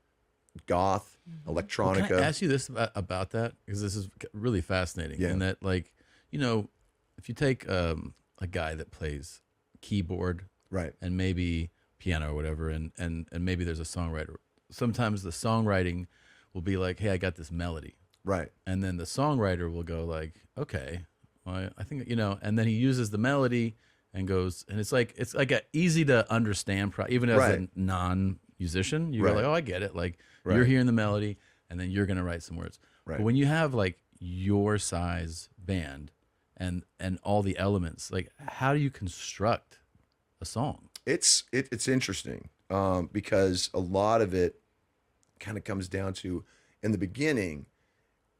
goth, electronica. Well, can I ask you this about that? Because this is really fascinating. In that, like, if you take a guy that plays keyboard, right, and maybe piano or whatever, and maybe there's a songwriter. Sometimes the songwriting will be like, hey, I got this melody. Right. And then the songwriter will go like, okay, well, I think, and then he uses the melody and goes, and it's like a easy to understand, even as a non-musician, you go like, oh, I get it. Like you're hearing the melody and then you're going to write some words. Right. But when you have like your size band and all the elements, like how do you construct a song? It's interesting because a lot of it kind of comes down to, in the beginning,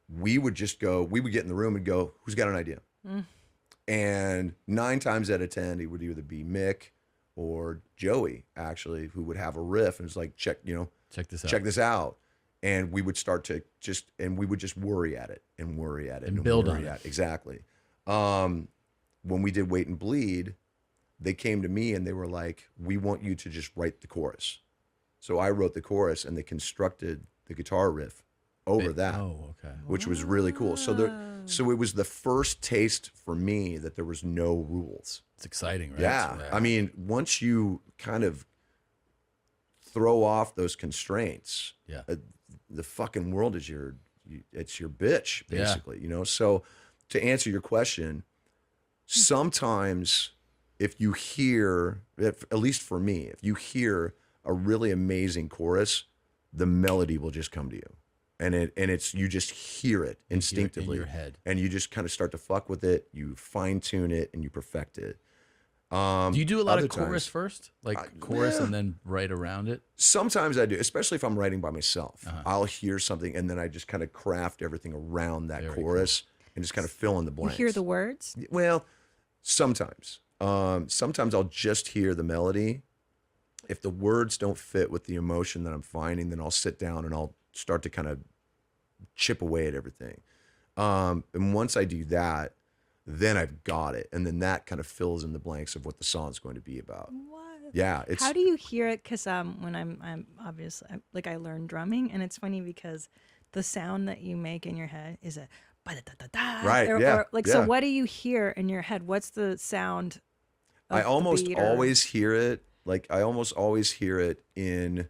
we would get in the room and go, who's got an idea? And 9 times out of 10, it would either be Mick or Joey, actually, who would have a riff and it's like, check this out. And we would start to just worry at it and build on it. Exactly. When we did Wait and Bleed, they came to me and they were like, we want you to just write the chorus. So I wrote the chorus and they constructed the guitar riff over that. Oh, okay. Which was really cool. So it was the first taste for me that there was no rules. It's exciting, right? Yeah. I mean, once you kind of throw off those constraints, the fucking world is it's your bitch, basically, So to answer your question, sometimes if you hear, at least for me, if you hear a really amazing chorus, the melody will just come to you. And it's you just hear it instinctively in your head. And you just kind of start to fuck with it, you fine tune it and you perfect it. Do you do a lot of chorus first? Like chorus and then write around it? Sometimes I do, especially if I'm writing by myself. I'll hear something and then I just kind of craft everything around that chorus and just kind of fill in the blanks. You hear the words? Well, sometimes. Sometimes I'll just hear the melody. If the words don't fit with the emotion that I'm finding, then I'll sit down and I'll start to kind of chip away at everything. And once I do that, then I've got it. And then that kind of fills in the blanks of what the song's going to be about. What? Yeah. How do you hear it? Because when I'm obviously, like I learned drumming, and it's funny because the sound that you make in your head is a ba-da-da-da-da. Right, So what do you hear in your head? What's the sound of I almost the beat or- always hear it. Like I almost always hear it in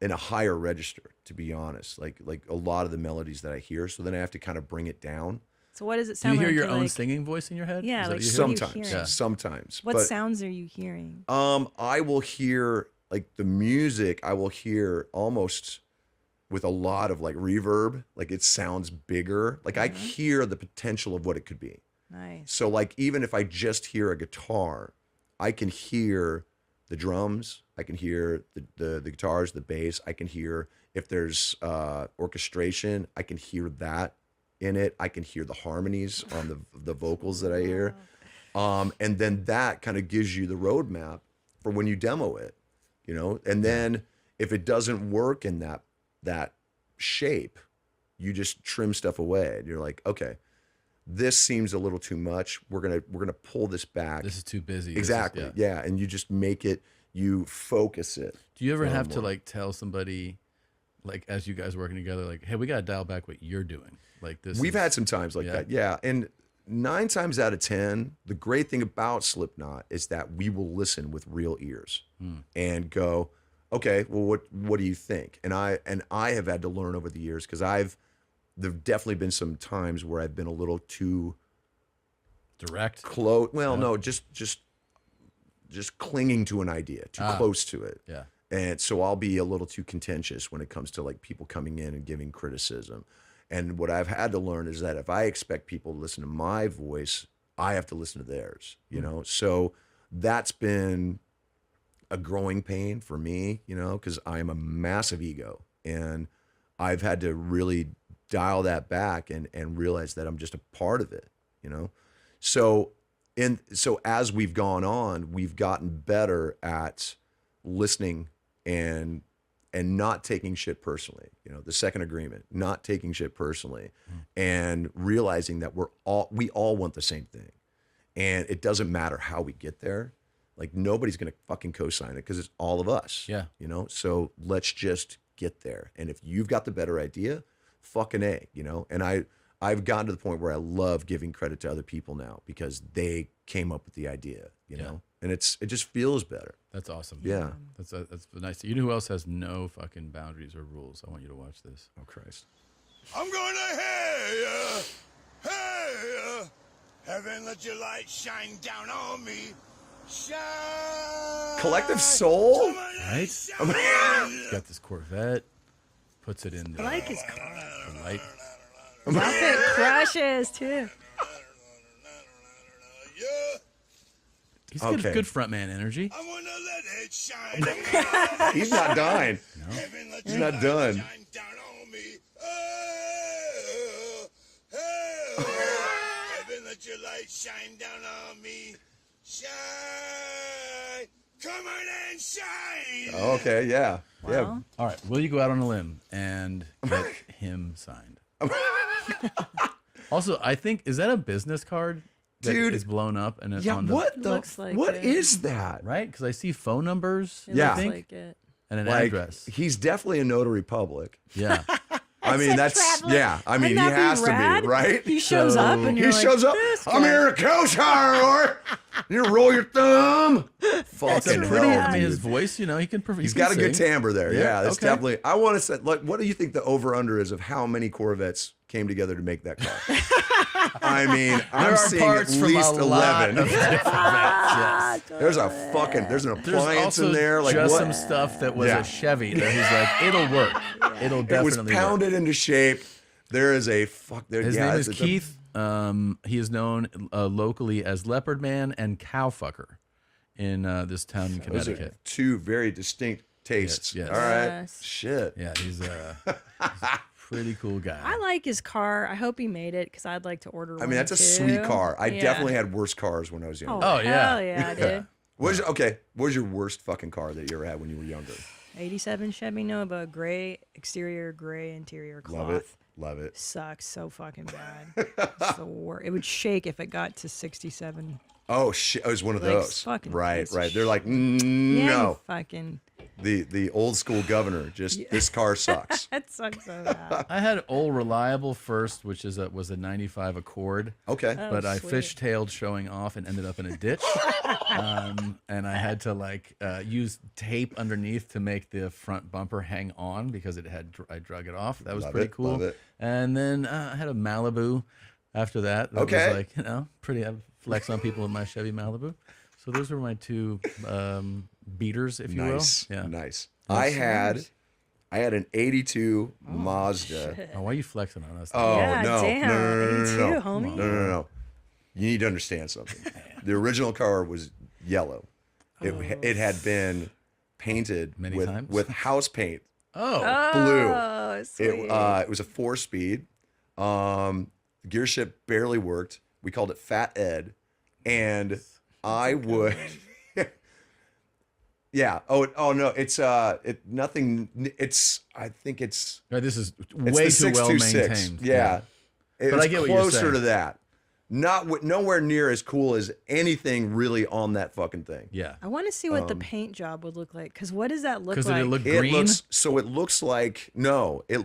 a higher register, to be honest. Like a lot of the melodies that I hear. So then I have to kind of bring it down. So what does it Do sound you like? hear your own like, singing voice in your head? Yeah, Is that like what you hear? Sometimes, sometimes. What But, sounds are you hearing? I will hear like the music. I will hear almost with a lot of like reverb. Like it sounds bigger. Like I hear the potential of what it could be. Nice. So like even if I just hear a guitar, I can hear the drums. I can hear the guitars, the bass. I can hear if there's orchestration. I can hear that in it. I can hear the harmonies on the vocals that I hear. And then that kind of gives you the roadmap for when you demo it, and then if it doesn't work in that shape, you just trim stuff away and you're like, okay, this seems a little too much. We're gonna pull this back. This is too busy. Exactly. And you just make it, you focus it. Do you ever have to like tell somebody, like as you guys working together, like, hey, we got to dial back what you're doing. Like this. We've had some times like that. Yeah. And 9 times out of 10, the great thing about Slipknot is that we will listen with real ears and go, okay, well, what do you think? And I have had to learn over the years because there've definitely been some times where I've been a little too direct, close. Well, no, just clinging to an idea, too close to it. Yeah. And so I'll be a little too contentious when it comes to like people coming in and giving criticism. And what I've had to learn is that if I expect people to listen to my voice, I have to listen to theirs, you know? So that's been a growing pain for me, you know, because I am a massive ego. And I've had to really dial that back and realize that I'm just a part of it, you know? So as we've gone on, we've gotten better at listening and not taking shit personally, you know, the second agreement, not taking shit personally and realizing that we all want the same thing. And it doesn't matter how we get there. Like nobody's going to fucking co-sign it because it's all of us. Yeah. You know, so let's just get there. And if you've got the better idea, fucking A, you know? And I've gotten to the point where I love giving credit to other people now because they came up with the idea, you know? And it just feels better. That's awesome. Yeah. That's nice. You know who else has no fucking boundaries or rules? I want you to watch this. Oh, Christ. I'm gonna hey ya, heaven let your light shine down on me. Shine. Collective Soul? Right? He's got this Corvette, puts it in the... I like his car. The light. His outfit crushes, too. He's good frontman energy. I wanna let it shine. He's not dying. No. He's not done. Heaven let your light shine down on me. Shine. Come on and shine. Okay, yeah. Wow. Yeah. All right. Will you go out on a limb and get him signed? Also, I think, is that a business card that Dude, is blown up and it's Yeah, on the... what the... Looks like what it. is that? Right? Because I see phone numbers, It Yeah. looks think, like it. and an Like, address. he's definitely a notary public. Yeah. I mean, I mean, he has to be, right? He shows up and He you're like, shows up. "This I'm guy." here to co-sign. You roll your thumb. Fucking Pretty, hell, I mean, his dude. voice, you know, he can... He's got a good timbre there. Yeah, that's okay. definitely. I want to say, like, what do you think the over/under is of how many Corvettes came together to make that car? I mean, There I'm are seeing at parts from least a lot 11. of different vets, yes. There's an There's appliance also in there. Like just what? some stuff that was Yeah. a Chevy that he's like, it'll work. It'll It was definitely pounded work. into shape. There is a fuck. There, His yeah, name is it's a- Keith. He is known locally as Leopard Man and Cowfucker in this town in Those are Connecticut. two very distinct tastes. Yes. All right. Yes. Shit. Yeah, he's a pretty cool guy. I like his car. I hope he made it because I'd like to order one. I mean, that's a too. sweet car. I Yeah. definitely had worse cars when I was younger. Oh, yeah. hell yeah, dude. What was your worst fucking car that you ever had when you were younger? 87 Chevy Nova, gray exterior, gray interior cloth. Love it. Love it. Sucks so fucking bad. It's the worst. It would shake if it got to 67. Oh shit! It was one of Like, those. fucking Right, piece of right. They're like, Yeah, no. you fucking. The old school governor. Just this car sucks. That sucks so bad. I had Old Reliable first, which was a 95 Accord. Okay. But I sweet. fishtailed showing off and ended up in a ditch. And I had to use tape underneath to make the front bumper hang on because I drug it off. That was Love pretty it, cool. love it. And then I had a Malibu after that. That Okay. was like, pretty, I flex on people in my Chevy Malibu. So those were my two beaters, if you Nice. will. Yeah. Nice. I had an 82 Mazda. Shit. Oh, why are you flexing on us? Oh Yeah, no. damn. No, 82, no, homie. no. You need to understand something. The original car was yellow. It had been painted Many times? with house paint. Oh. Blue. Oh, sweet. It was a 4-speed. Gear shift barely worked. We called it Fat Ed, and I would. Yeah. Oh no. It's nothing. I think it's. Right, this is It's way the too well 626. maintained. Yeah. It But was I get what you're closer saying. to that. nowhere near as cool as anything really on that fucking thing. Yeah. I want to see what the paint job would look like. Because what does that look like? Because it look green? It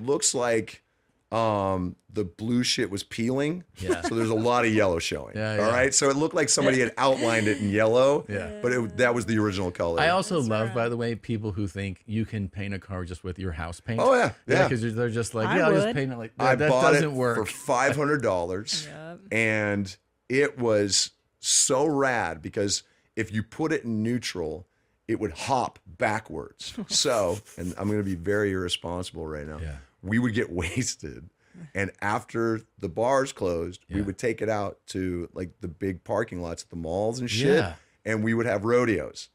looks like the blue shit was peeling. Yeah. So there's a lot of yellow showing. Yeah, All yeah. right. So it looked like somebody had outlined it in yellow. Yeah. But that was the original color. I also love, by the way, people who think you can paint a car just with your house paint. Oh, yeah. Yeah. Because they're just like, I I'll just would. paint it like I that. That bought doesn't it work. for $500. Yep. And it was so rad because if you put it in neutral, it would hop backwards. So, and I'm going to be very irresponsible right now. Yeah. We would get wasted. And after the bars closed, we would take it out to like the big parking lots at the malls and shit. Yeah. And we would have rodeos.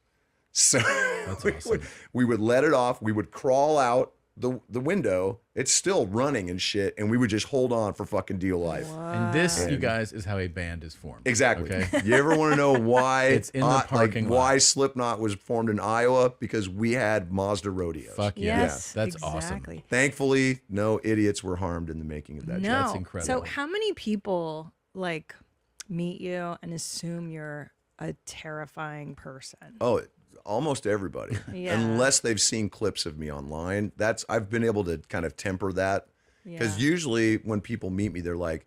So we would let it off. We would crawl out the window. It's still running and shit. And we would just hold on for fucking dear life. And this, you guys, is how a band is formed. Exactly. Okay? You ever want to know why It's in the parking lot. why Slipknot was formed in Iowa? Because we had Mazda rodeos. Fuck yeah. Yes, That's exactly. awesome. Thankfully, no idiots were harmed in the making of that. No. That's incredible. So how many people like meet you and assume you're a terrifying person? Oh, almost everybody. Yeah. Unless they've seen clips of me online. I've been able to kind of temper that. Because Yeah. usually when people meet me, they're like,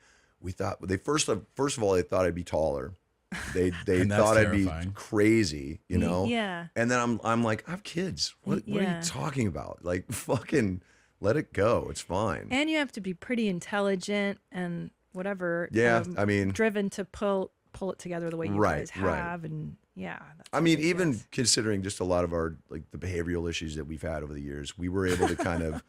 first of all, they thought I'd be taller. They And that's thought I'd terrifying. be crazy, you know? Yeah. And then I'm like, I have kids. What are Yeah. you talking about? Like, fucking let it go. It's fine. And you have to be pretty intelligent and whatever. Yeah, I mean- driven to pull it together the way you Right, guys right. have, and yeah. that's I mean, ridiculous. even considering just a lot of our like the behavioral issues that we've had over the years, we were able to kind of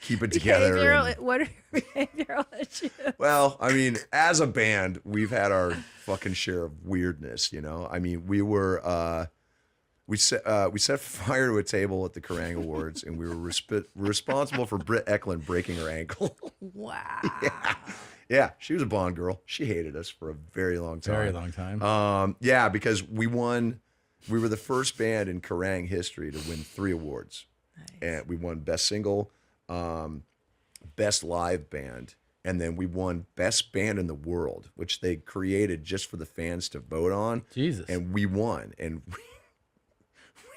keep it together. and- What are behavioral issues? well, I mean, as a band, we've had our fucking share of weirdness, you know. I mean, we were we set fire to a table at the Kerrang Awards, and we were responsible for Britt Eklund breaking her ankle. Wow. Yeah, she was a Bond girl. She hated us for a very long time. Very long time. Yeah, because we were the first band in Kerrang history to win 3 awards. Nice. And we won Best Single, Best Live Band, and then we won Best Band in the World, which they created just for the fans to vote on. Jesus. And we won. And we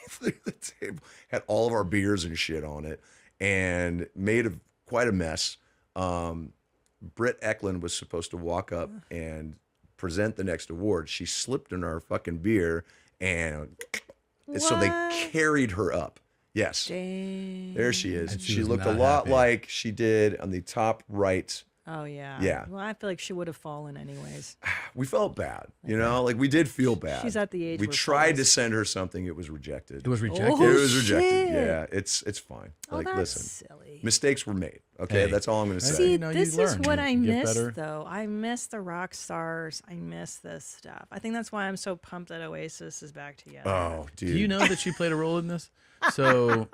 threw the table, had all of our beers and shit on it, and made quite a mess. Britt Eklund was supposed to walk up and present the next award. She slipped in our fucking beer, and so they carried her up. Yes. Dang. There she is. And She was looked a not lot happy. like she did on the top right. Oh yeah. Yeah. Well, I feel like she would have fallen anyways. We felt bad, you know, like we did feel bad. She's at the age we where tried to falls. send her something. It was rejected. It was rejected. Oh, It was rejected. shit. Yeah, it's fine. Oh, Like, that's listen, silly. mistakes were made. Okay, Hey. that's all I'm going to say. See, You know, you this is learn. what You I get miss, better. though. I miss the rock stars. I miss this stuff. I think that's why I'm so pumped that Oasis is back together. Oh, dude. Do you know that she played a role in this? So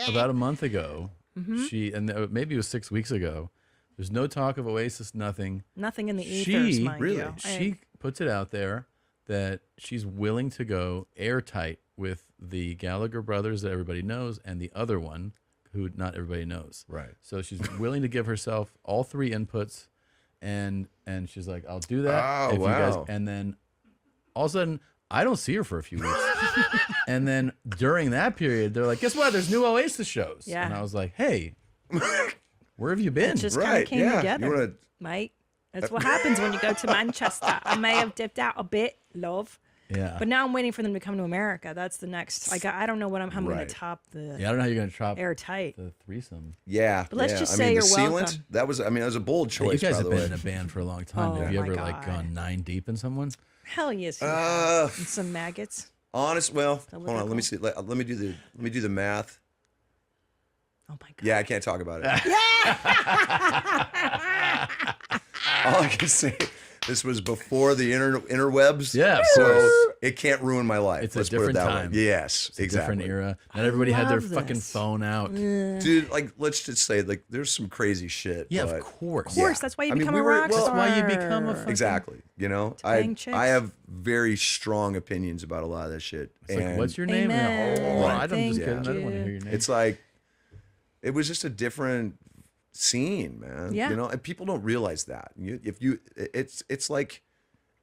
about a month ago, maybe it was 6 weeks ago. There's no talk of Oasis, nothing. Nothing in the ethers, She mind you. she puts it out there that she's willing to go airtight with the Gallagher brothers that everybody knows and the other one who not everybody knows. Right. So she's willing to give herself all 3 inputs, and she's like, I'll do that. Oh, if you guys, wow. and then all of a sudden, I don't see her for a few weeks. And then during that period, they're like, guess what? There's new Oasis shows. Yeah. And I was like, hey, where have you been? It just kind of Right, came yeah. together, You wanna- mate. That's what happens when you go to Manchester. I may have dipped out a bit, love. Yeah. But now I'm waiting for them to come to America. That's the next. I don't know how I'm going Right. to top the Yeah, I don't know how you're going to chop airtight. the threesome. Yeah. But let's yeah. just I say mean, you're the sealant, welcome. that was a bold Hey, you choice, guys by have the been way. in a band for a long time. Oh, Have you my ever God. gone 9 deep in someone? Hell yes. You Uh, have. And some maggots. Honest, well, The hold on. Let me see. Let me do the math. Oh my God. Yeah, I can't talk about it. All I can say, this was before the interwebs. Yeah, of so course. it can't ruin my life. It's a Let's put it different that time. way. Yes, It's a exactly. different era. Not everybody had their love fucking this. phone out. Dude, like, let's just say, like, there's some crazy shit. Yeah, but of course. Of course, Yeah. that's why you I mean, become we a were- rock well, star. That's why you become a fucking- Exactly. You know, bang chicks. I have very strong opinions about a lot of that shit. It's like, and what's your name? Amen. Oh, I'm just Thank kidding. I don't want to you. hear your name. It's like, it was just a different scene, man. Yeah. You know, and people don't realize that. It's like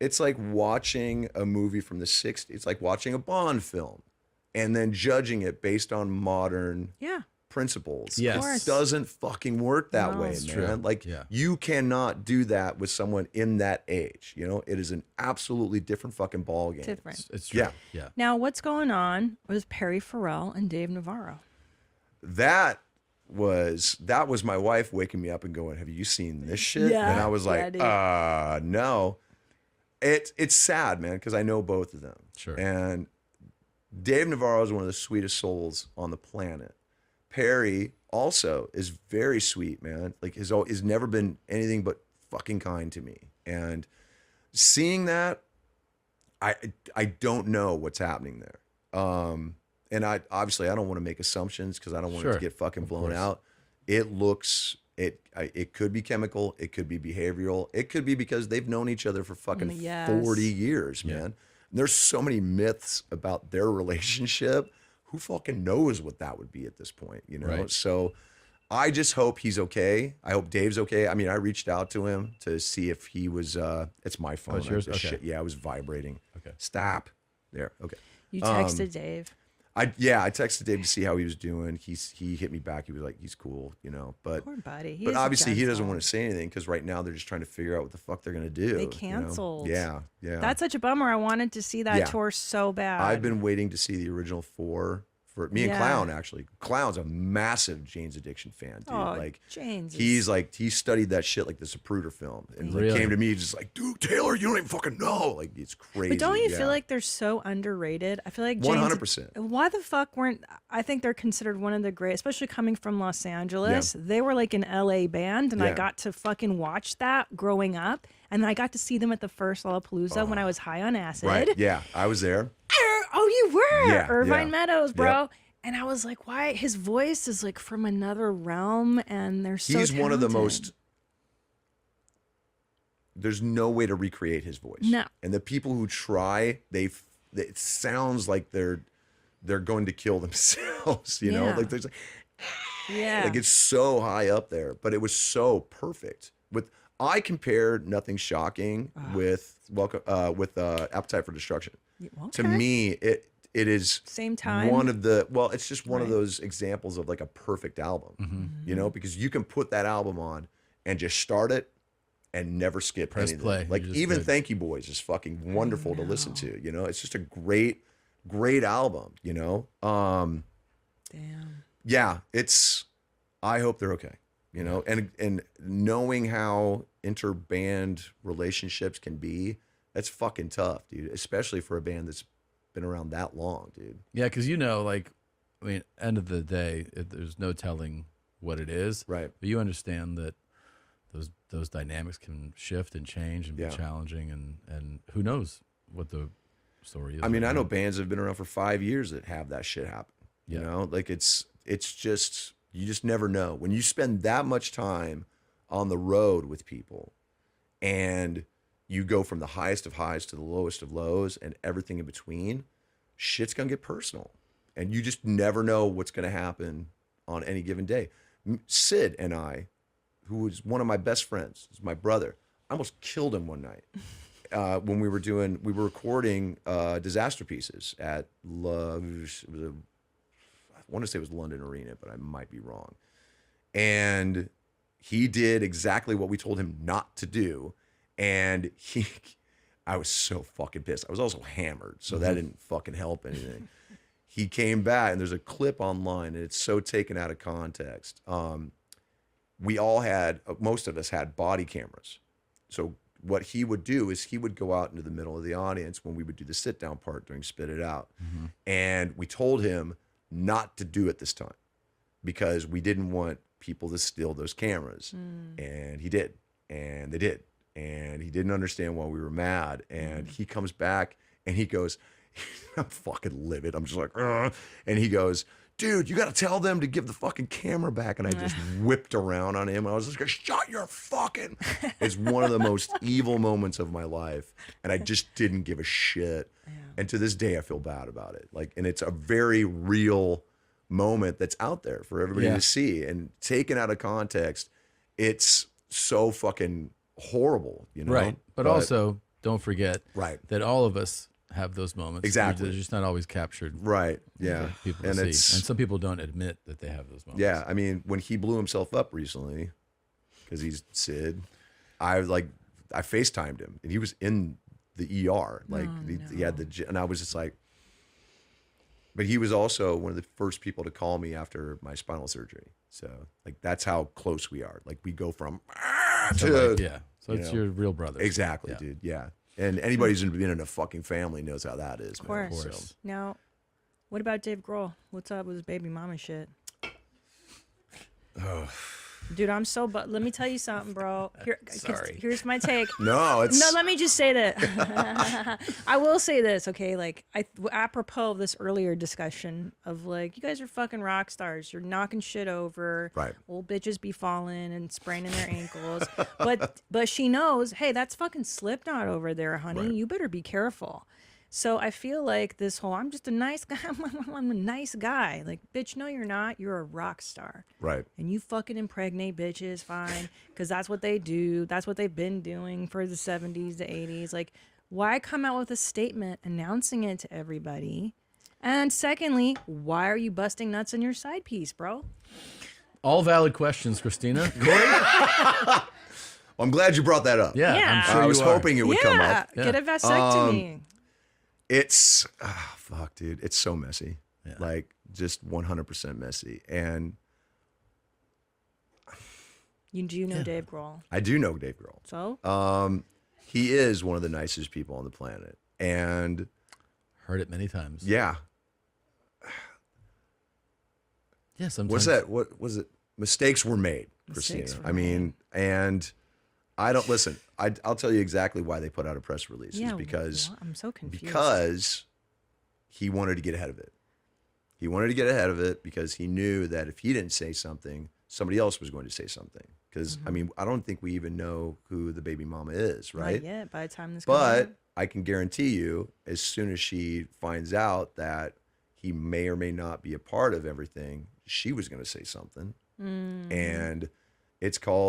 it's like watching a movie from the 60s. It's like watching a Bond film and then judging it based on modern principles. Yes. It doesn't fucking work that way, it's man. true. Like you cannot do that with someone in that age. You know, it is an absolutely different fucking ball game. Different. It's true. Yeah. Now, what's going on with Perry Farrell and Dave Navarro? That was my wife waking me up and going, "Have you seen this shit?" Yeah. And I was like, Yeah, no. It's sad, man, because I know both of them. Sure. And Dave Navarro is one of the sweetest souls on the planet. Perry also is very sweet, man. Like has never been anything but fucking kind to me. And seeing that, I don't know what's happening there. And I don't want to make assumptions because I don't want it to get fucking blown out. It looks it could be chemical, it could be behavioral, it could be because they've known each other for fucking 40 years, man. And there's so many myths about their relationship. Who fucking knows what that would be at this point, you know? Right. So I just hope he's okay. I hope Dave's okay. I mean, I reached out to him to see if he was it's my phone. it's yours? Okay. Shit. Yeah, I was vibrating. Okay. Stop. There. Okay. You texted Dave. I texted Dave to see how he was doing. He hit me back. He was like, he's cool, you know. But Poor buddy. But obviously he doesn't want to say anything because right now they're just trying to figure out what the fuck they're gonna do. They you know? canceled. Yeah. That's such a bummer. I wanted to see that tour so bad. I've been waiting to see the original 4 for me and Clown, actually. Clown's a massive Jane's Addiction fan, dude. Oh, like Jane's he studied that shit like the Zapruder film. And like, came to me just like, dude, Taylor, you don't even fucking know. Like it's crazy. But don't you feel like they're so underrated? I feel like 100%. Why the fuck weren't I think they're considered one of the great, especially coming from Los Angeles. Yeah. They were like an LA band and I Yeah. got to fucking watch that growing up. And then I got to see them at the first Lollapalooza when I was high on acid. Right. Yeah. I was there. Oh, you were? Yeah, Irvine yeah. Meadows, bro. Yep. And I was like, why? His voice is like from another realm and they're so He's one of the talented. most there's no way to recreate his voice. No. And the people who try, it sounds like they're going to kill themselves, you know? Yeah. Like there's Yeah. like it's so high up there, but it was so perfect. I compared Nothing Shocking with Appetite for Destruction. To me, it is same time. It's just one of those examples of like a perfect album, you know, because you can put that album on and just start it and never skip Press anything. play. Like You're just even good. Thank You Boys is fucking wonderful to listen to, you know. It's just a great album, you know. Damn. Yeah, I hope they're okay, you know, and knowing how interband relationships can be, that's fucking tough, dude, especially for a band that's been around that long, dude. Yeah, because you know, like, I mean, end of the day, there's no telling what it is. Right. But you understand that those dynamics can shift and change and be challenging, and who knows what the story is. I mean, I know bands that have been around for 5 years that have that shit happen. You know, like it's just, you just never know. When you spend that much time on the road with people and you go from the highest of highs to the lowest of lows and everything in between, shit's gonna get personal. And you just never know what's gonna happen on any given day. Sid and I, who was one of my best friends, is my brother, I almost killed him one night. When we were recording Disaster Pieces at I want to say it was London Arena, but I might be wrong. And he did exactly what we told him not to do. And I was so fucking pissed. I was also hammered, so that didn't fucking help anything. He came back, and there's a clip online, and it's so taken out of context. Most of us had body cameras. So what he would do is he would go out into the middle of the audience when we would do the sit down part during Spit It Out. And we told him not to do it this time because we didn't want people to steal those cameras. And he did. And they did. And he didn't understand why we were mad. And he comes back and he goes, I'm fucking livid. I'm just like, ugh. And he goes, dude, you got to tell them to give the fucking camera back. And I just whipped around on him. I was just like, shut your fucking. It's one of the most evil moments of my life. And I just didn't give a shit. Yeah. And to this day, I feel bad about it. Like, and it's a very real moment that's out there for everybody to see. And taken out of context, it's so fucking horrible, you know? Right. But also, don't forget that all of us have those moments. Exactly. They're just not always captured. Right. Yeah. For people And to see. And some people don't admit that they have those moments. Yeah. I mean, when he blew himself up recently, because he's Sid, I FaceTimed him, and he was in the ER. Like he had and I was just like, but he was also one of the first people to call me after my spinal surgery. So like that's how close we are. Like we go from So it's your real brother. Exactly, dude. Yeah. And anybody who's been in a fucking family knows how that is. Of course. Man. So. Now, what about Dave Grohl? What's up with his baby mama shit? Oh. Dude, I'm so let me tell you something, bro. Sorry. Here's my take. No, let me just say that. I will say this, okay? Like, apropos of this earlier discussion of like, you guys are fucking rock stars. You're knocking shit over. Right. Old bitches be falling and spraining their ankles. but she knows, hey, that's fucking Slipknot over there, honey. Right. You better be careful. So I feel like this whole, I'm just a nice guy. I'm a nice guy. Like, bitch, no, you're not. You're a rock star. Right. And you fucking impregnate bitches, fine. Because that's what they do. That's what they've been doing for the 70s, the 80s. Like, why come out with a statement announcing it to everybody? And secondly, why are you busting nuts in your side piece, bro? All valid questions, Christina. Corey? Well, I'm glad you brought that up. Yeah. I'm sure I was hoping it would come up. Get a vasectomy. It's fuck, dude. It's so messy. Yeah. Like just 100% messy. And do you know Dave Grohl? I do know Dave Grohl. So? He is one of the nicest people on the planet. And heard it many times. Yeah. Yeah, sometimes. What's that? What was it? Mistakes were made, Christina. I mean, and I don't listen. I'll tell you exactly why they put out a press release. Yeah, because I'm so confused. Because he wanted to get ahead of it. He wanted to get ahead of it because he knew that if he didn't say something, somebody else was going to say something. Because I mean, I don't think we even know who the baby mama is, right? Not yet. By the time this comes out. But I can guarantee you, as soon as she finds out that he may or may not be a part of everything, she was going to say something. And it's called